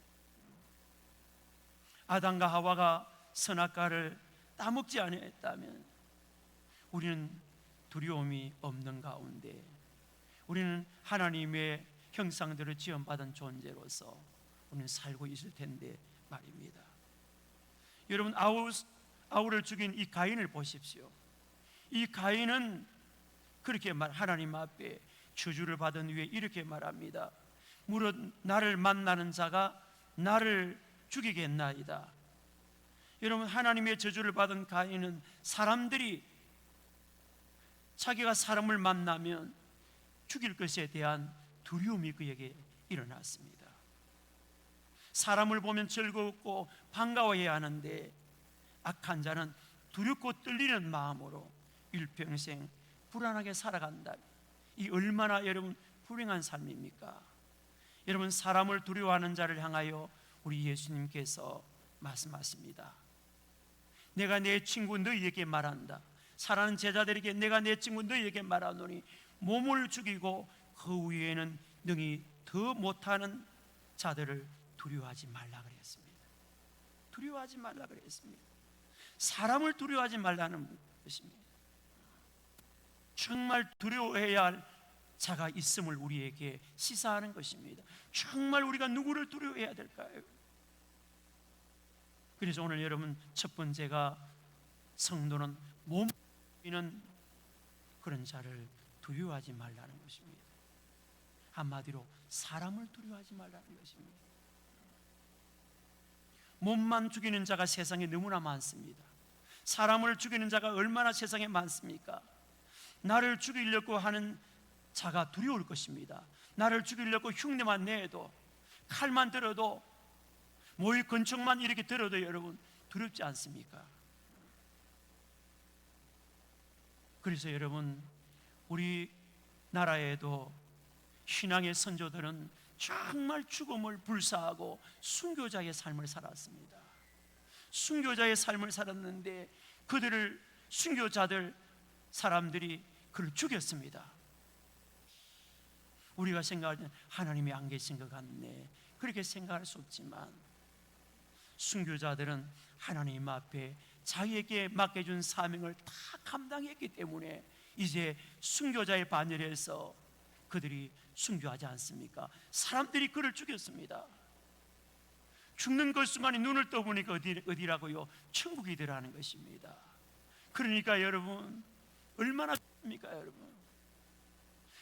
아담과 하와가 선악과를 따먹지 않았다면 우리는 두려움이 없는 가운데, 우리는 하나님의 형상대로 지음받은 존재로서 우리는 살고 있을 텐데 말입니다. 여러분, 아울을 죽인 이 가인을 보십시오. 이 가인은 그렇게 하나님 앞에 저주를 받은 후에 이렇게 말합니다. 무릇 나를 만나는 자가 나를 죽이겠나이다. 여러분, 하나님의 저주를 받은 가인은 사람들이 자기가 사람을 만나면 죽일 것에 대한 두려움이 그에게 일어났습니다. 사람을 보면 즐겁고 반가워해야 하는데 악한 자는 두렵고 떨리는 마음으로 일평생 불안하게 살아간다. 이 얼마나 여러분 불행한 삶입니까? 여러분, 사람을 두려워하는 자를 향하여 우리 예수님께서 말씀하십니다. 내가 내 친구 너희에게 말한다. 사랑하는 제자들에게 내가 내 친구 너희에게 말하노니 몸을 죽이고 그 위에는 능히 더 못하는 자들을 두려워하지 말라 그랬습니다. 두려워하지 말라 그랬습니다. 사람을 두려워하지 말라는 것입니다. 정말 두려워해야 할 자가 있음을 우리에게 시사하는 것입니다. 정말 우리가 누구를 두려워해야 될까요? 그래서 오늘 여러분, 첫 번째가 성도는 몸을 죽이는 그런 자를 두려워하지 말라는 것입니다. 한마디로 사람을 두려워하지 말라는 것입니다. 몸만 죽이는 자가 세상에 너무나 많습니다. 사람을 죽이는 자가 얼마나 세상에 많습니까? 나를 죽이려고 하는 자가 두려울 것입니다. 나를 죽이려고 흉내만 내도, 칼만 들어도, 모의 권총만 이렇게 들어도 여러분 두렵지 않습니까? 그래서 여러분, 우리 나라에도 신앙의 선조들은 정말 죽음을 불사하고 순교자의 삶을 살았습니다. 순교자의 삶을 살았는데 그들을, 순교자들 사람들이 그를 죽였습니다. 우리가 생각할 때는 하나님이 안 계신 것 같네, 그렇게 생각할 수 없지만 순교자들은 하나님 앞에 자기에게 맡겨준 사명을 다 감당했기 때문에 이제 순교자의 반열에서 그들이 순교하지 않습니까? 사람들이 그를 죽였습니까? 죽는 그 순간에 눈을 떠보니까 어디라고요? 천국이더라는 것입니다. 그러니까 여러분, 얼마나 좋습니까 여러분?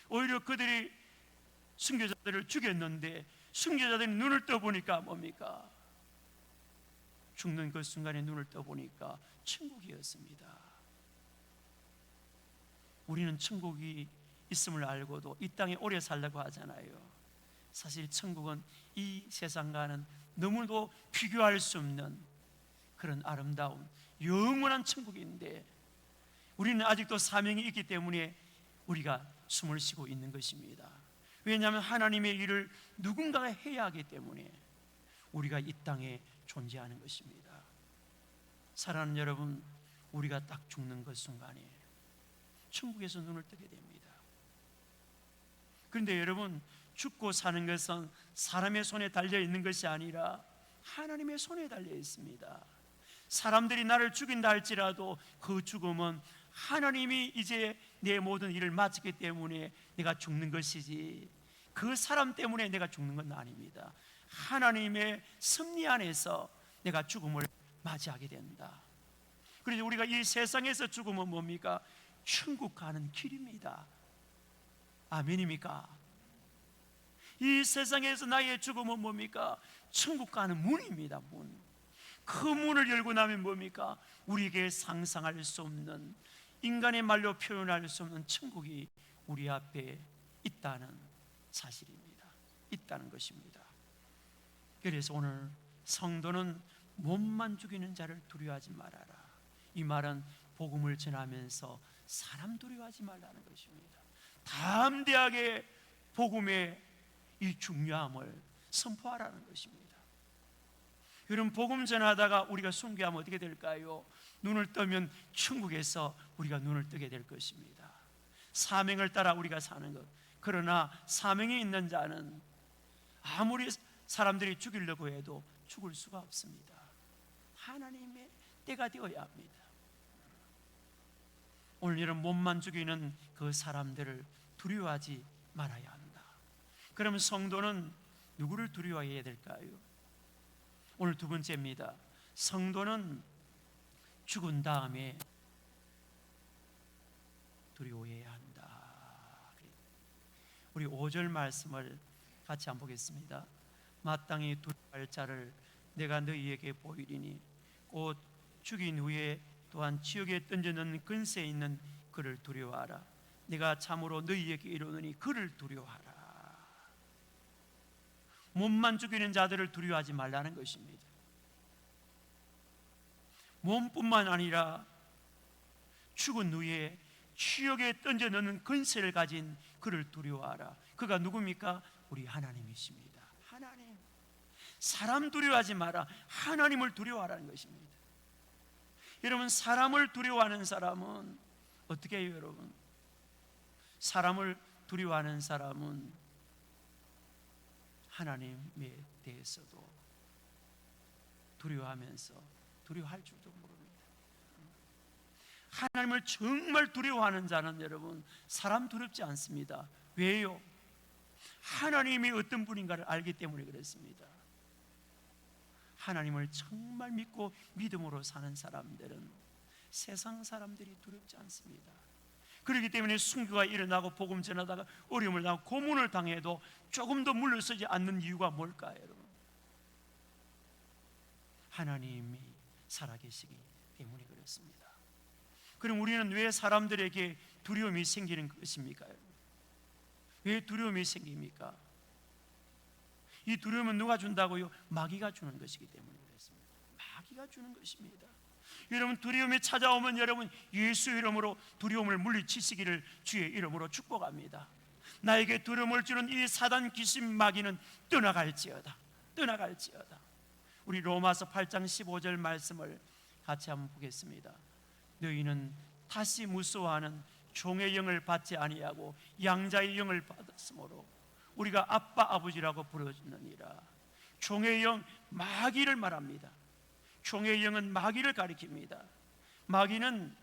오히려 그들이 순교자들을 죽였는데 순교자들이 눈을 떠보니까 뭡니까? 죽는 그 순간에 눈을 떠보니까 천국이었습니다. 우리는 천국이 있음을 알고도 이 땅에 오래 살려고 하잖아요. 사실 천국은 이 세상과는 너무도 비교할 수 없는 그런 아름다운 영원한 천국인데, 우리는 아직도 사명이 있기 때문에 우리가 숨을 쉬고 있는 것입니다. 왜냐하면 하나님의 일을 누군가가 해야 하기 때문에 우리가 이 땅에 존재하는 것입니다. 사랑하는 여러분, 우리가 딱 죽는 그 순간에 천국에서 눈을 뜨게 됩니다. 그런데 여러분, 죽고 사는 것은 사람의 손에 달려 있는 것이 아니라 하나님의 손에 달려 있습니다. 사람들이 나를 죽인다 할지라도 그 죽음은 하나님이 이제 내 모든 일을 마쳤기 때문에 내가 죽는 것이지, 그 사람 때문에 내가 죽는 건 아닙니다. 하나님의 섭리 안에서 내가 죽음을 맞이하게 된다. 그래서 우리가 이 세상에서 죽으면 뭡니까? 천국 가는 길입니다. 아멘입니까? 이 세상에서 나의 죽음은 뭡니까? 천국 가는 문입니다. 문. 그 문을 열고 나면 뭡니까? 우리에게 상상할 수 없는, 인간의 말로 표현할 수 없는 천국이 우리 앞에 있다는 사실입니다. 있다는 것입니다. 그래서 오늘 성도는 몸만 죽이는 자를 두려워하지 말아라. 이 말은 복음을 전하면서 사람 두려워하지 말라는 것입니다. 담대하게 복음의 이 중요함을 선포하라는 것입니다. 여러분, 복음 전하다가 우리가 순교하면 어떻게 될까요? 눈을 뜨면 천국에서 우리가 눈을 뜨게 될 것입니다. 사명을 따라 우리가 사는 것. 그러나 사명이 있는 자는 아무리 사람들이 죽이려고 해도 죽을 수가 없습니다. 하나님의 때가 되어야 합니다. 오늘 이런 몸만 죽이는 그 사람들을 두려워하지 말아야 한다. 그러면 성도는 누구를 두려워해야 될까요? 오늘 두 번째입니다. 성도는 죽은 다음에 두려워해야 한다. 우리 5절 말씀을 같이 한번 보겠습니다. 마땅히 두려워할 자를 내가 너희에게 보이리니 곧 죽인 후에 또한 지옥에 던져넣는 근세에 있는 그를 두려워하라. 내가 참으로 너희에게 이르노니 그를 두려워하라. 몸만 죽이는 자들을 두려워하지 말라는 것입니다. 몸뿐만 아니라 죽은 후에 지옥에 던져넣는 근세를 가진 그를 두려워하라. 그가 누굽니까? 우리 하나님이십니다. 하나님. 사람 두려워하지 마라. 하나님을 두려워하라는 것입니다. 여러분, 사람을 두려워하는 사람은 어떻게 해요, 여러분? 사람을 두려워하는 사람은 하나님에 대해서도 두려워하면서 두려워할 줄도 모릅니다. 하나님을 정말 두려워하는 자는 여러분, 사람 두렵지 않습니다. 왜요? 하나님이 어떤 분인가를 알기 때문에 그렇습니다. 하나님을 정말 믿고 믿음으로 사는 사람들은 세상 사람들이 두렵지 않습니다. 그렇기 때문에 순교가 일어나고 복음 전하다가 어려움을 당하고 고문을 당해도 조금도 물러서지 않는 이유가 뭘까요, 여러분? 하나님이 살아계시기 때문에 그렇습니다. 그럼 우리는 왜 사람들에게 두려움이 생기는 것입니까? 왜 두려움이 생깁니까? 이 두려움은 누가 준다고요? 마귀가 주는 것이기 때문에 그렇습니다. 마귀가 주는 것입니다. 여러분, 두려움이 찾아오면 여러분 예수 이름으로 두려움을 물리치시기를 주의 이름으로 축복합니다. 나에게 두려움을 주는 이 사단 귀신 마귀는 떠나갈지어다. 떠나갈지어다. 우리 로마서 8장 15절 말씀을 같이 한번 보겠습니다. 너희는 다시 무서워하는 종의 영을 받지 아니하고 양자의 영을 받았으므로 우리가 아빠 아버지라고 부르느니라. 종의 영, 마귀를 말합니다. 종의 영은 마귀를 가리킵니다. 마귀는,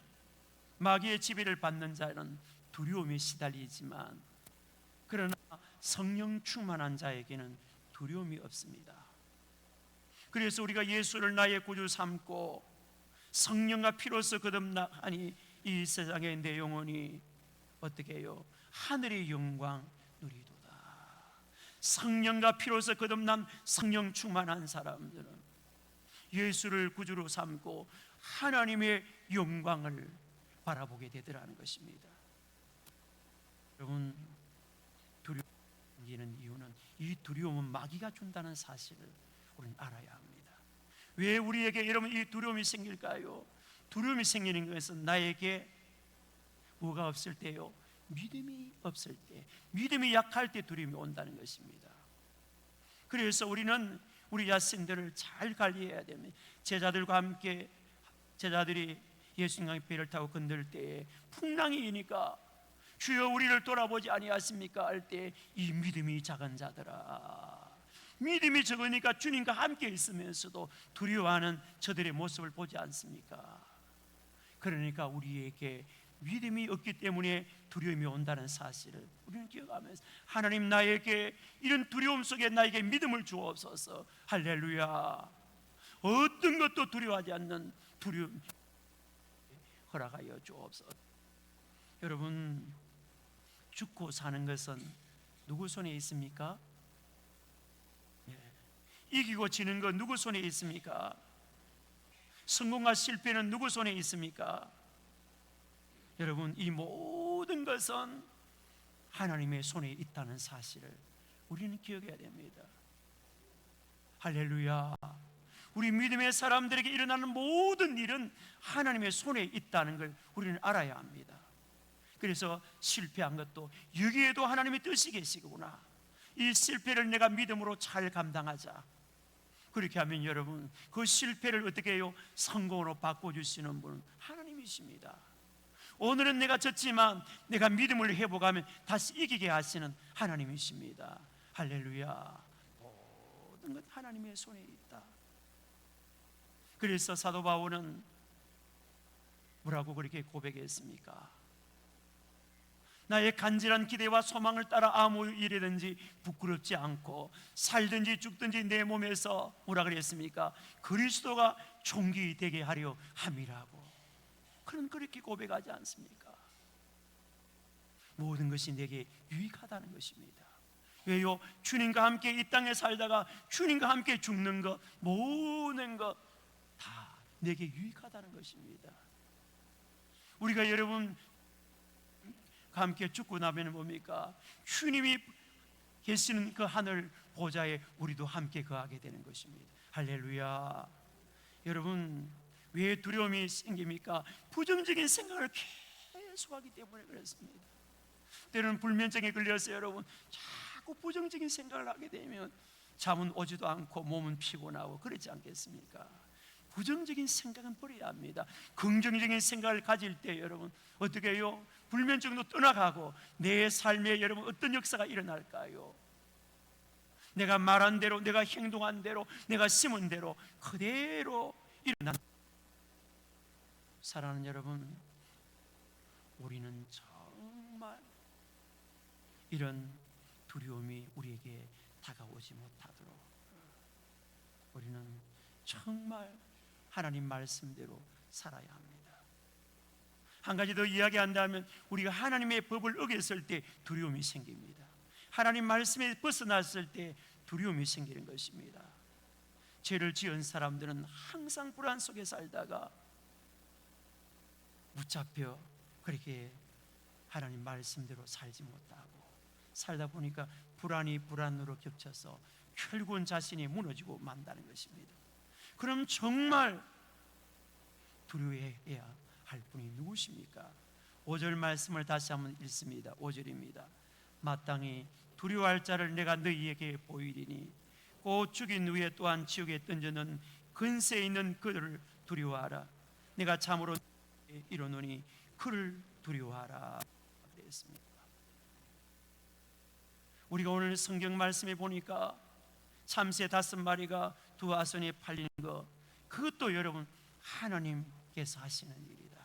마귀의 지배를 받는 자는 두려움에 시달리지만 그러나 성령 충만한 자에게는 두려움이 없습니다. 그래서 우리가 예수를 나의 구주 삼고 성령과 피로서 거듭나니 이 세상의 내 영혼이 어떻게 해요? 하늘의 영광 누리도다. 성령과 피로서 거듭난 성령 충만한 사람들은 예수를 구주로 삼고 하나님의 영광을 바라보게 되더라는 것입니다. 여러분, 두려움이 생기는 이유는 이 두려움은 마귀가 준다는 사실을 우리는 알아야 합니다. 왜 우리에게 여러분 이 두려움이 생길까요? 두려움이 생기는 것은 나에게 뭐가 없을 때요? 믿음이 없을 때, 믿음이 약할 때 두려움이 온다는 것입니다. 그래서 우리는 우리 자신들을 잘 관리해야 됩니다. 제자들과 함께 제자들이 예수님과 배를 타고 건널 때에 풍랑이 이니까 주여 우리를 돌아보지 아니하십니까? 할 때 이 믿음이 작은 자들아, 믿음이 적으니까 주님과 함께 있으면서도 두려워하는 저들의 모습을 보지 않습니까? 그러니까 우리에게 믿음이 없기 때문에 두려움이 온다는 사실을 우리는 기억하면서 하나님 나에게 이런 두려움 속에 나에게 믿음을 주옵소서. 할렐루야. 어떤 것도 두려워하지 않는 두려움 허락하여 주옵소서. 여러분, 죽고 사는 것은 누구 손에 있습니까? 이기고 지는 건 누구 손에 있습니까? 성공과 실패는 누구 손에 있습니까? 여러분, 이 모든 것은 하나님의 손에 있다는 사실을 우리는 기억해야 됩니다. 할렐루야. 우리 믿음의 사람들에게 일어나는 모든 일은 하나님의 손에 있다는 걸 우리는 알아야 합니다. 그래서 실패한 것도 여기에도 하나님의 뜻이 계시구나, 이 실패를 내가 믿음으로 잘 감당하자. 그렇게 하면 여러분, 그 실패를 어떻게 해요? 성공으로 바꿔주시는 분은 하나님이십니다. 오늘은 내가 졌지만 내가 믿음을 회복하면 다시 이기게 하시는 하나님이십니다. 할렐루야. 모든 것 하나님의 손에 있다. 그래서 사도 바울은 뭐라고 그렇게 고백했습니까? 나의 간절한 기대와 소망을 따라 아무 일이든지 부끄럽지 않고 살든지 죽든지 내 몸에서 뭐라 그랬습니까? 그리스도가 존귀 되게 하려 함이라고. 그는 그렇게 고백하지 않습니까? 모든 것이 내게 유익하다는 것입니다. 왜요? 주님과 함께 이 땅에 살다가 주님과 함께 죽는 것, 모든 것 다 내게 유익하다는 것입니다. 우리가 여러분 함께 죽고 나면 뭡니까? 주님이 계시는 그 하늘 보좌에 우리도 함께 거하게 되는 것입니다. 할렐루야. 여러분, 왜 두려움이 생깁니까? 부정적인 생각을 계속하기 때문에 그렇습니다. 때로는 불면증에 걸려서 여러분 자꾸 부정적인 생각을 하게 되면 잠은 오지도 않고 몸은 피곤하고 그렇지 않겠습니까? 부정적인 생각은 버려야 합니다. 긍정적인 생각을 가질 때 여러분 어떻게 해요? 불면증도 떠나가고 내 삶에 여러분 어떤 역사가 일어날까요? 내가 말한 대로, 내가 행동한 대로, 내가 심은 대로 그대로 일어난. 사랑하는 여러분, 우리는 정말 이런 두려움이 우리에게 다가오지 못하도록 우리는 정말 하나님 말씀대로 살아야 합니다. 한 가지 더 이야기한다면 우리가 하나님의 법을 어겼을 때 두려움이 생깁니다. 하나님 말씀에 벗어났을 때 두려움이 생기는 것입니다. 죄를 지은 사람들은 항상 불안 속에 살다가 붙잡혀 그렇게 하나님 말씀대로 살지 못하고 살다 보니까 불안이 불안으로 겹쳐서 결국은 자신이 무너지고 만다는 것입니다. 그럼 정말 두려워해야 할 분이 누구십니까? 5절 말씀을 다시 한번 읽습니다. 5절입니다. 마땅히 두려워할 자를 내가 너희에게 보이리니 곧 죽인 후에 또한 지옥에 던져는 근세 있는 그들을 두려워하라. 내가 참으로 이르노니 그를 두려워하라 그랬습니다. 우리가 오늘 성경 말씀에 보니까 참새 5마리가 두 아선에 팔리는 것, 그것도 여러분 하나님께서 하시는 일이다.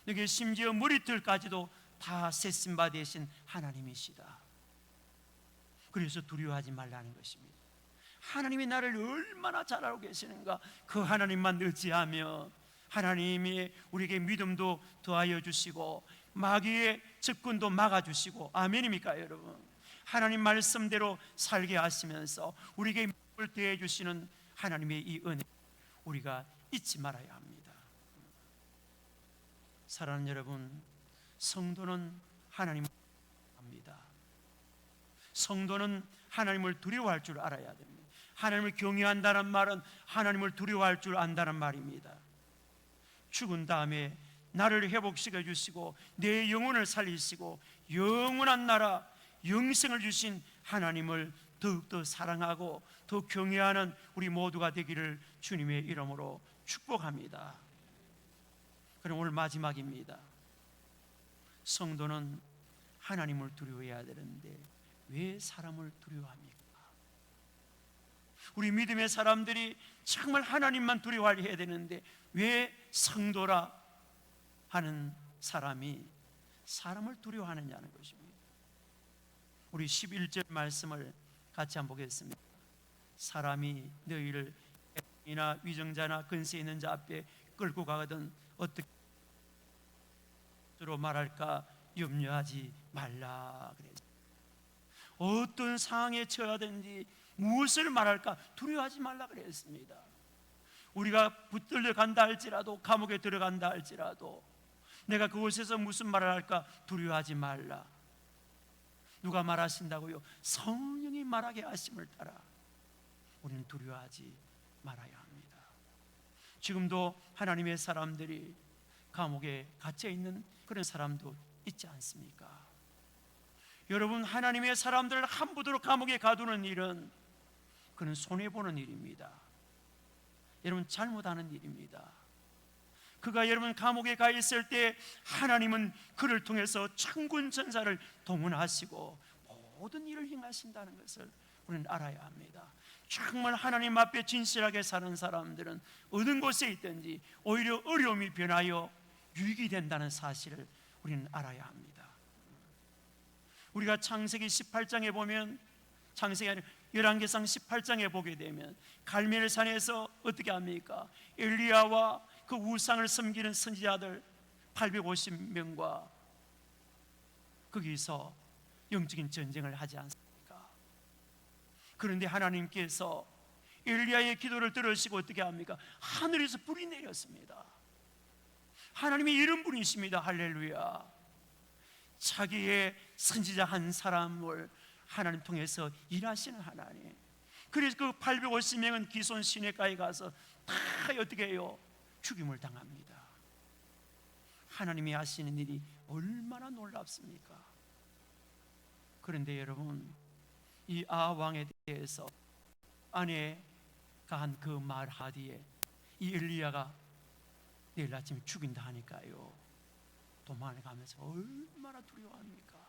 여기 심지어 머리털까지도 다 세신 바 되신 하나님이시다. 그래서 두려워하지 말라는 것입니다. 하나님이 나를 얼마나 잘 알고 계시는가, 그 하나님만 의지하며 하나님이 우리에게 믿음도 더하여 주시고 마귀의 접근도 막아주시고, 아멘입니까 여러분? 하나님 말씀대로 살게 하시면서 우리에게 믿음을 더해 주시는 하나님의 이 은혜 우리가 잊지 말아야 합니다. 사랑하는 여러분, 성도는 하나님을 합니다. 성도는 하나님을 두려워할 줄 알아야 됩니다. 하나님을 경외한다는 말은 하나님을 두려워할 줄 안다는 말입니다. 죽은 다음에 나를 회복시켜 주시고 내 영혼을 살리시고 영원한 나라 영생을 주신 하나님을 더욱더 사랑하고 더 경외하는 우리 모두가 되기를 주님의 이름으로 축복합니다. 그럼 오늘 마지막입니다. 성도는 하나님을 두려워해야 되는데 왜 사람을 두려워합니까? 우리 믿음의 사람들이 정말 하나님만 두려워해야 되는데 왜 성도라 하는 사람이 사람을 두려워하느냐는 것입니다. 우리 11절 말씀을 같이 한번 보겠습니다. 사람이 너희를 이나 위정자나 근세 있는 자 앞에 끌고 가거든 어떻게 말할까 염려하지 말라 그랬습니다. 어떤 상황에 처하든지 무엇을 말할까 두려워하지 말라 그랬습니다. 우리가 붙들려 간다 할지라도 감옥에 들어간다 할지라도 내가 그곳에서 무슨 말을 할까 두려워하지 말라. 누가 말하신다고요? 성령이 말하게 하심을 따라 우리는 두려워하지 말아야 합니다. 지금도 하나님의 사람들이 감옥에 갇혀 있는 그런 사람도 있지 않습니까? 여러분, 하나님의 사람들을 함부로 감옥에 가두는 일은 그는 손해보는 일입니다. 여러분, 잘못하는 일입니다. 그가 여러분 감옥에 가 있을 때 하나님은 그를 통해서 천군 천사를 동원하시고 모든 일을 행하신다는 것을 우리는 알아야 합니다. 정말 하나님 앞에 진실하게 사는 사람들은 어느 곳에 있든지 오히려 어려움이 변하여 유익이 된다는 사실을 우리는 알아야 합니다. 우리가 창세기 18장에 보면, 창세기 아니라 열왕기상 18장에 보게 되면 갈멜산에서 어떻게 합니까? 엘리야와 그 우상을 섬기는 선지자들 850명과 거기서 영적인 전쟁을 하지 않습니까? 그런데 하나님께서 엘리야의 기도를 들으시고 어떻게 합니까? 하늘에서 불이 내렸습니다. 하나님이 이런 분이십니다. 할렐루야. 자기의 선지자 한 사람을 하나님 통해서 일하시는 하나님. 그래서 그 850명은 기손 시내가에 가서 다 어떻게 해요? 죽임을 당합니다. 하나님이 하시는 일이 얼마나 놀랍습니까? 그런데 여러분, 이 아왕에 대해서 아내가 한 그 말 하디에 이 엘리야가 내일 아침에 죽인다 하니까요, 도망가면서 얼마나 두려워합니까?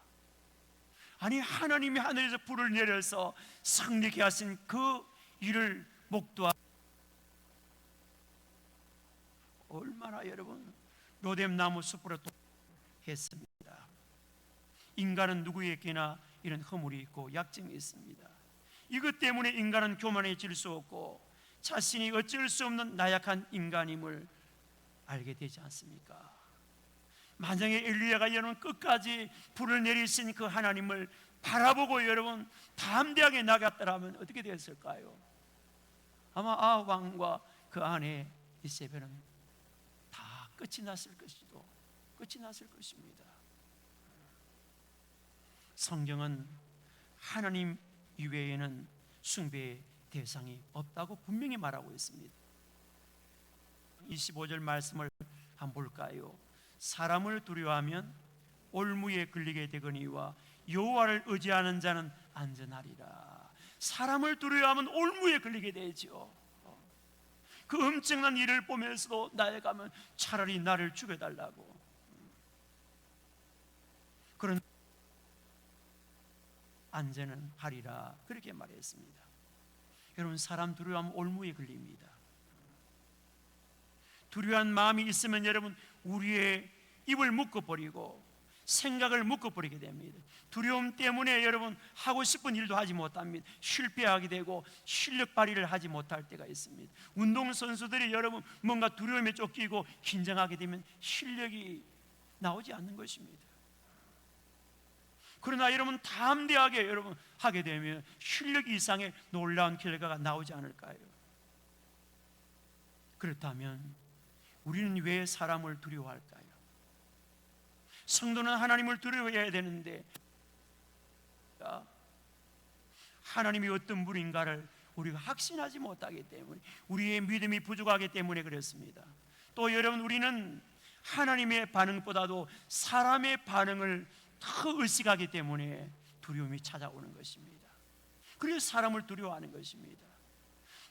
아니, 하나님이 하늘에서 불을 내려서 상륙해 하신 그 일을 목도하고 얼마나 여러분 로뎀나무 숲으로 했습니다. 인간은 누구에게나 이런 허물이 있고 약점이 있습니다. 이것 때문에 인간은 교만해질 수 없고 자신이 어쩔 수 없는 나약한 인간임을 알게 되지 않습니까? 만약에 엘리야가 여러분 끝까지 불을 내리신 그 하나님을 바라보고 여러분 담대하게 나갔더라면 어떻게 되었을까요? 아마 아왕과 그 아내 이세벨은 다 끝이 났을 것입니다. 성경은 하나님 이외에는 숭배의 대상이 없다고 분명히 말하고 있습니다. 25절 말씀을 한번 볼까요? 사람을 두려워하면 올무에 걸리게 되거니와 여호와를 의지하는 자는 안전하리라. 사람을 두려워하면 올무에 걸리게 되죠. 그 엄청난 일을 보면서도 나아가면 차라리 나를 죽여달라고 그런 안전은 하리라 그렇게 말했습니다. 여러분, 사람 두려워하면 올무에 걸립니다. 두려워한 마음이 있으면 여러분 우리의 입을 묶어버리고 생각을 묶어버리게 됩니다. 두려움 때문에 여러분 하고 싶은 일도 하지 못합니다. 실패하게 되고 실력 발휘를 하지 못할 때가 있습니다. 운동선수들이 여러분 뭔가 두려움에 쫓기고 긴장하게 되면 실력이 나오지 않는 것입니다. 그러나 여러분 담대하게 여러분 하게 되면 실력 이상의 놀라운 결과가 나오지 않을까요? 그렇다면 우리는 왜 사람을 두려워할까요? 성도는 하나님을 두려워해야 되는데 하나님이 어떤 분인가를 우리가 확신하지 못하기 때문에, 우리의 믿음이 부족하기 때문에 그렇습니다. 또 여러분, 우리는 하나님의 반응보다도 사람의 반응을 더 의식하기 때문에 두려움이 찾아오는 것입니다. 그래서 사람을 두려워하는 것입니다.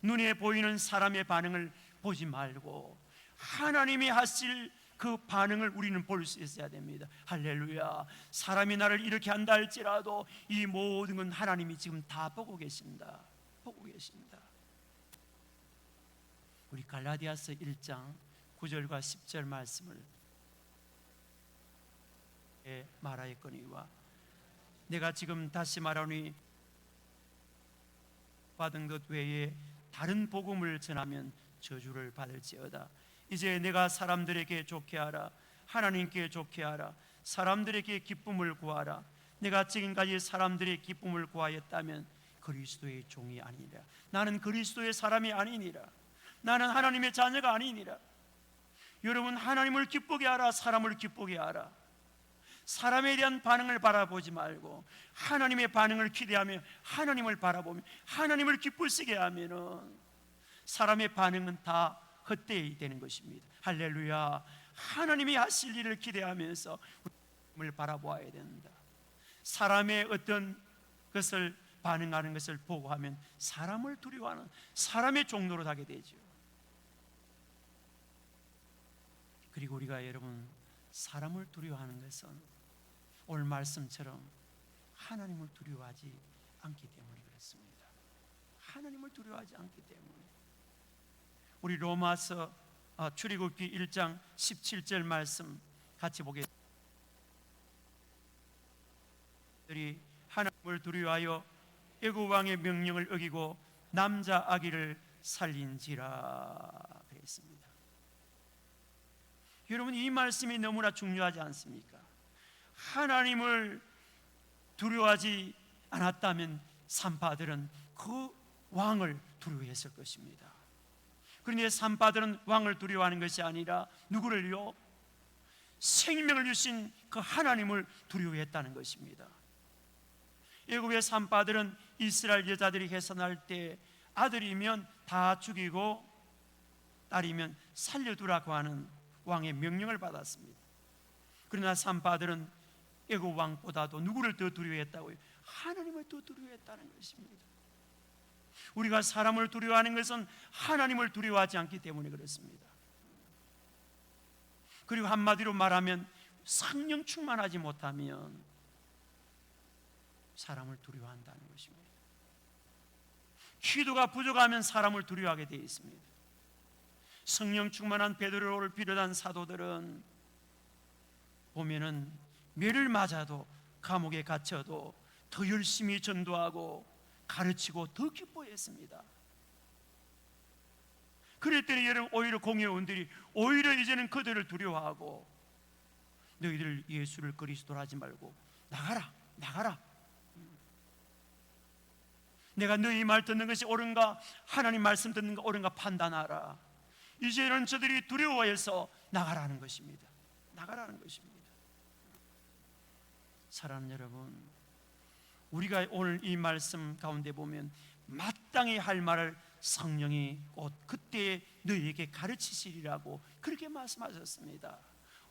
눈에 보이는 사람의 반응을 보지 말고 하나님이 하실 그 반응을 우리는 볼 수 있어야 됩니다. 할렐루야. 사람이 나를 이렇게 한다 할지라도 이 모든 건 하나님이 지금 다 보고 계신다. 보고 계신다. 우리 갈라디아서 1장 9절과 10절 말씀을 말하였거니와 내가 지금 다시 말하노니 받은 것 외에 다른 복음을 전하면 저주를 받을지어다. 이제 내가 사람들에게 좋게 하라, 하나님께 좋게 하라, 사람들에게 기쁨을 구하라. 내가 지금까지 사람들의 기쁨을 구하였다면 그리스도의 종이 아니니라. 나는 그리스도의 사람이 아니니라. 나는 하나님의 자녀가 아니니라. 여러분, 하나님을 기쁘게 하라, 사람을 기쁘게 하라. 사람에 대한 반응을 바라보지 말고 하나님의 반응을 기대하며 하나님을 바라보며 하나님을 기쁘시게 하면은 사람의 반응은 다 헛되이 되는 것입니다. 할렐루야. 하나님이 하실 일을 기대하면서 하나님을 바라보아야 된다. 사람의 어떤 것을 반응하는 것을 보고 하면 사람을 두려워하는 사람의 종로로 가게 되죠. 그리고 우리가 여러분, 사람을 두려워하는 것은 오늘 말씀처럼 하나님을 두려워하지 않기 때문에 그렇습니다. 하나님을 두려워하지 않기 때문에. 우리 로마서 출애굽기 1장 17절 말씀 같이 보겠습니다. 하나님을 두려워하여 애굽 왕의 명령을 어기고 남자 아기를 살린지라 그랬습니다. 여러분, 이 말씀이 너무나 중요하지 않습니까? 하나님을 두려워하지 않았다면 산파들은 그 왕을 두려워했을 것입니다. 그런데 산파들은 왕을 두려워하는 것이 아니라 누구를요? 생명을 주신 그 하나님을 두려워했다는 것입니다. 애굽의 산파들은 이스라엘 여자들이 해산할 때 아들이면 다 죽이고 딸이면 살려두라고 하는 왕의 명령을 받았습니다. 그러나 산파들은 애굽 왕보다도 누구를 더 두려워했다고요? 하나님을 더 두려워했다는 것입니다. 우리가 사람을 두려워하는 것은 하나님을 두려워하지 않기 때문에 그렇습니다. 그리고 한마디로 말하면 성령 충만하지 못하면 사람을 두려워한다는 것입니다. 기도가 부족하면 사람을 두려워하게 되어 있습니다. 성령 충만한 베드로를 비롯한 사도들은 보면은 매를 맞아도 감옥에 갇혀도 더 열심히 전도하고 가르치고 더 기뻐했습니다. 그랬더니 여러분, 오히려 공회원들이 오히려 이제는 그들을 두려워하고 너희들 예수를 그리스도로 하지 말고 나가라, 나가라. 내가 너희 말 듣는 것이 옳은가, 하나님 말씀 듣는 거 옳은가 판단하라. 이제는 저들이 두려워해서 나가라는 것입니다. 나가라는 것입니다. 사랑하는 여러분, 우리가 오늘 이 말씀 가운데 보면 마땅히 할 말을 성령이 곧 그때 너희에게 가르치시리라고 그렇게 말씀하셨습니다.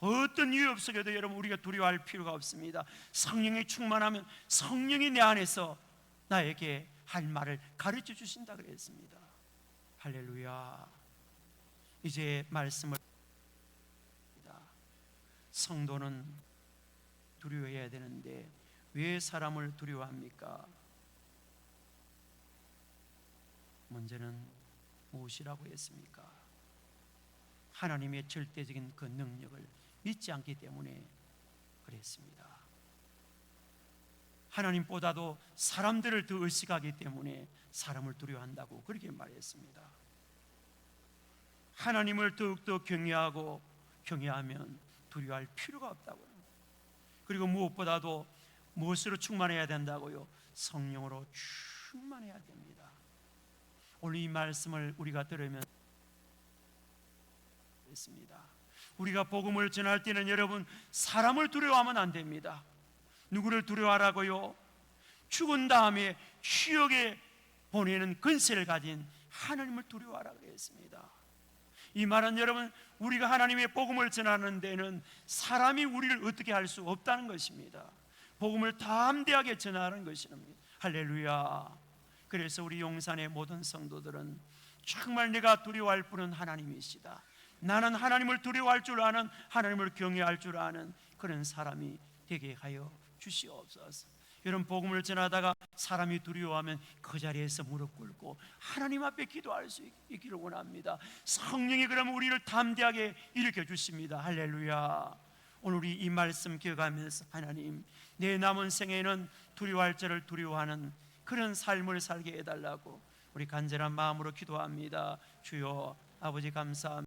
어떤 이유 없어도 여러분, 우리가 두려워할 필요가 없습니다. 성령이 충만하면 성령이 내 안에서 나에게 할 말을 가르쳐 주신다 그랬습니다. 할렐루야. 이제 말씀을, 성도는 두려워해야 되는데 왜 사람을 두려워합니까? 문제는 무엇이라고 했습니까? 하나님의 절대적인 그 능력을 믿지 않기 때문에 그랬습니다. 하나님보다도 사람들을 더 의식하기 때문에 사람을 두려워한다고 그렇게 말했습니다. 하나님을 더욱더 경외하면 두려워할 필요가 없다고요. 그리고 무엇보다도 무엇으로 충만해야 된다고요? 성령으로 충만해야 됩니다. 오늘 이 말씀을 우리가 들으면 있습니다. 우리가 복음을 전할 때는 여러분 사람을 두려워하면 안 됩니다. 누구를 두려워하라고요? 죽은 다음에 지옥에 보내는 근세를 가진 하나님을 두려워하라 그랬습니다. 이 말은 여러분 우리가 하나님의 복음을 전하는 데는 사람이 우리를 어떻게 할 수 없다는 것입니다. 복음을 담대하게 전하는 것입니다. 할렐루야. 그래서 우리 용산의 모든 성도들은 정말 내가 두려워할 분은 하나님이시다, 나는 하나님을 두려워할 줄 아는, 하나님을 경외할 줄 아는 그런 사람이 되게 하여 주시옵소서. 여러분 복음을 전하다가 사람이 두려워하면 그 자리에서 무릎 꿇고 하나님 앞에 기도할 수 있기를 원합니다. 성령이 그러면 우리를 담대하게 일으켜 주십니다. 할렐루야. 오늘 우리 이 말씀 기억하면서 하나님, 내 남은 생에는 두려워할 자를 두려워하는 그런 삶을 살게 해달라고 우리 간절한 마음으로 기도합니다. 주여, 아버지 감사합니다.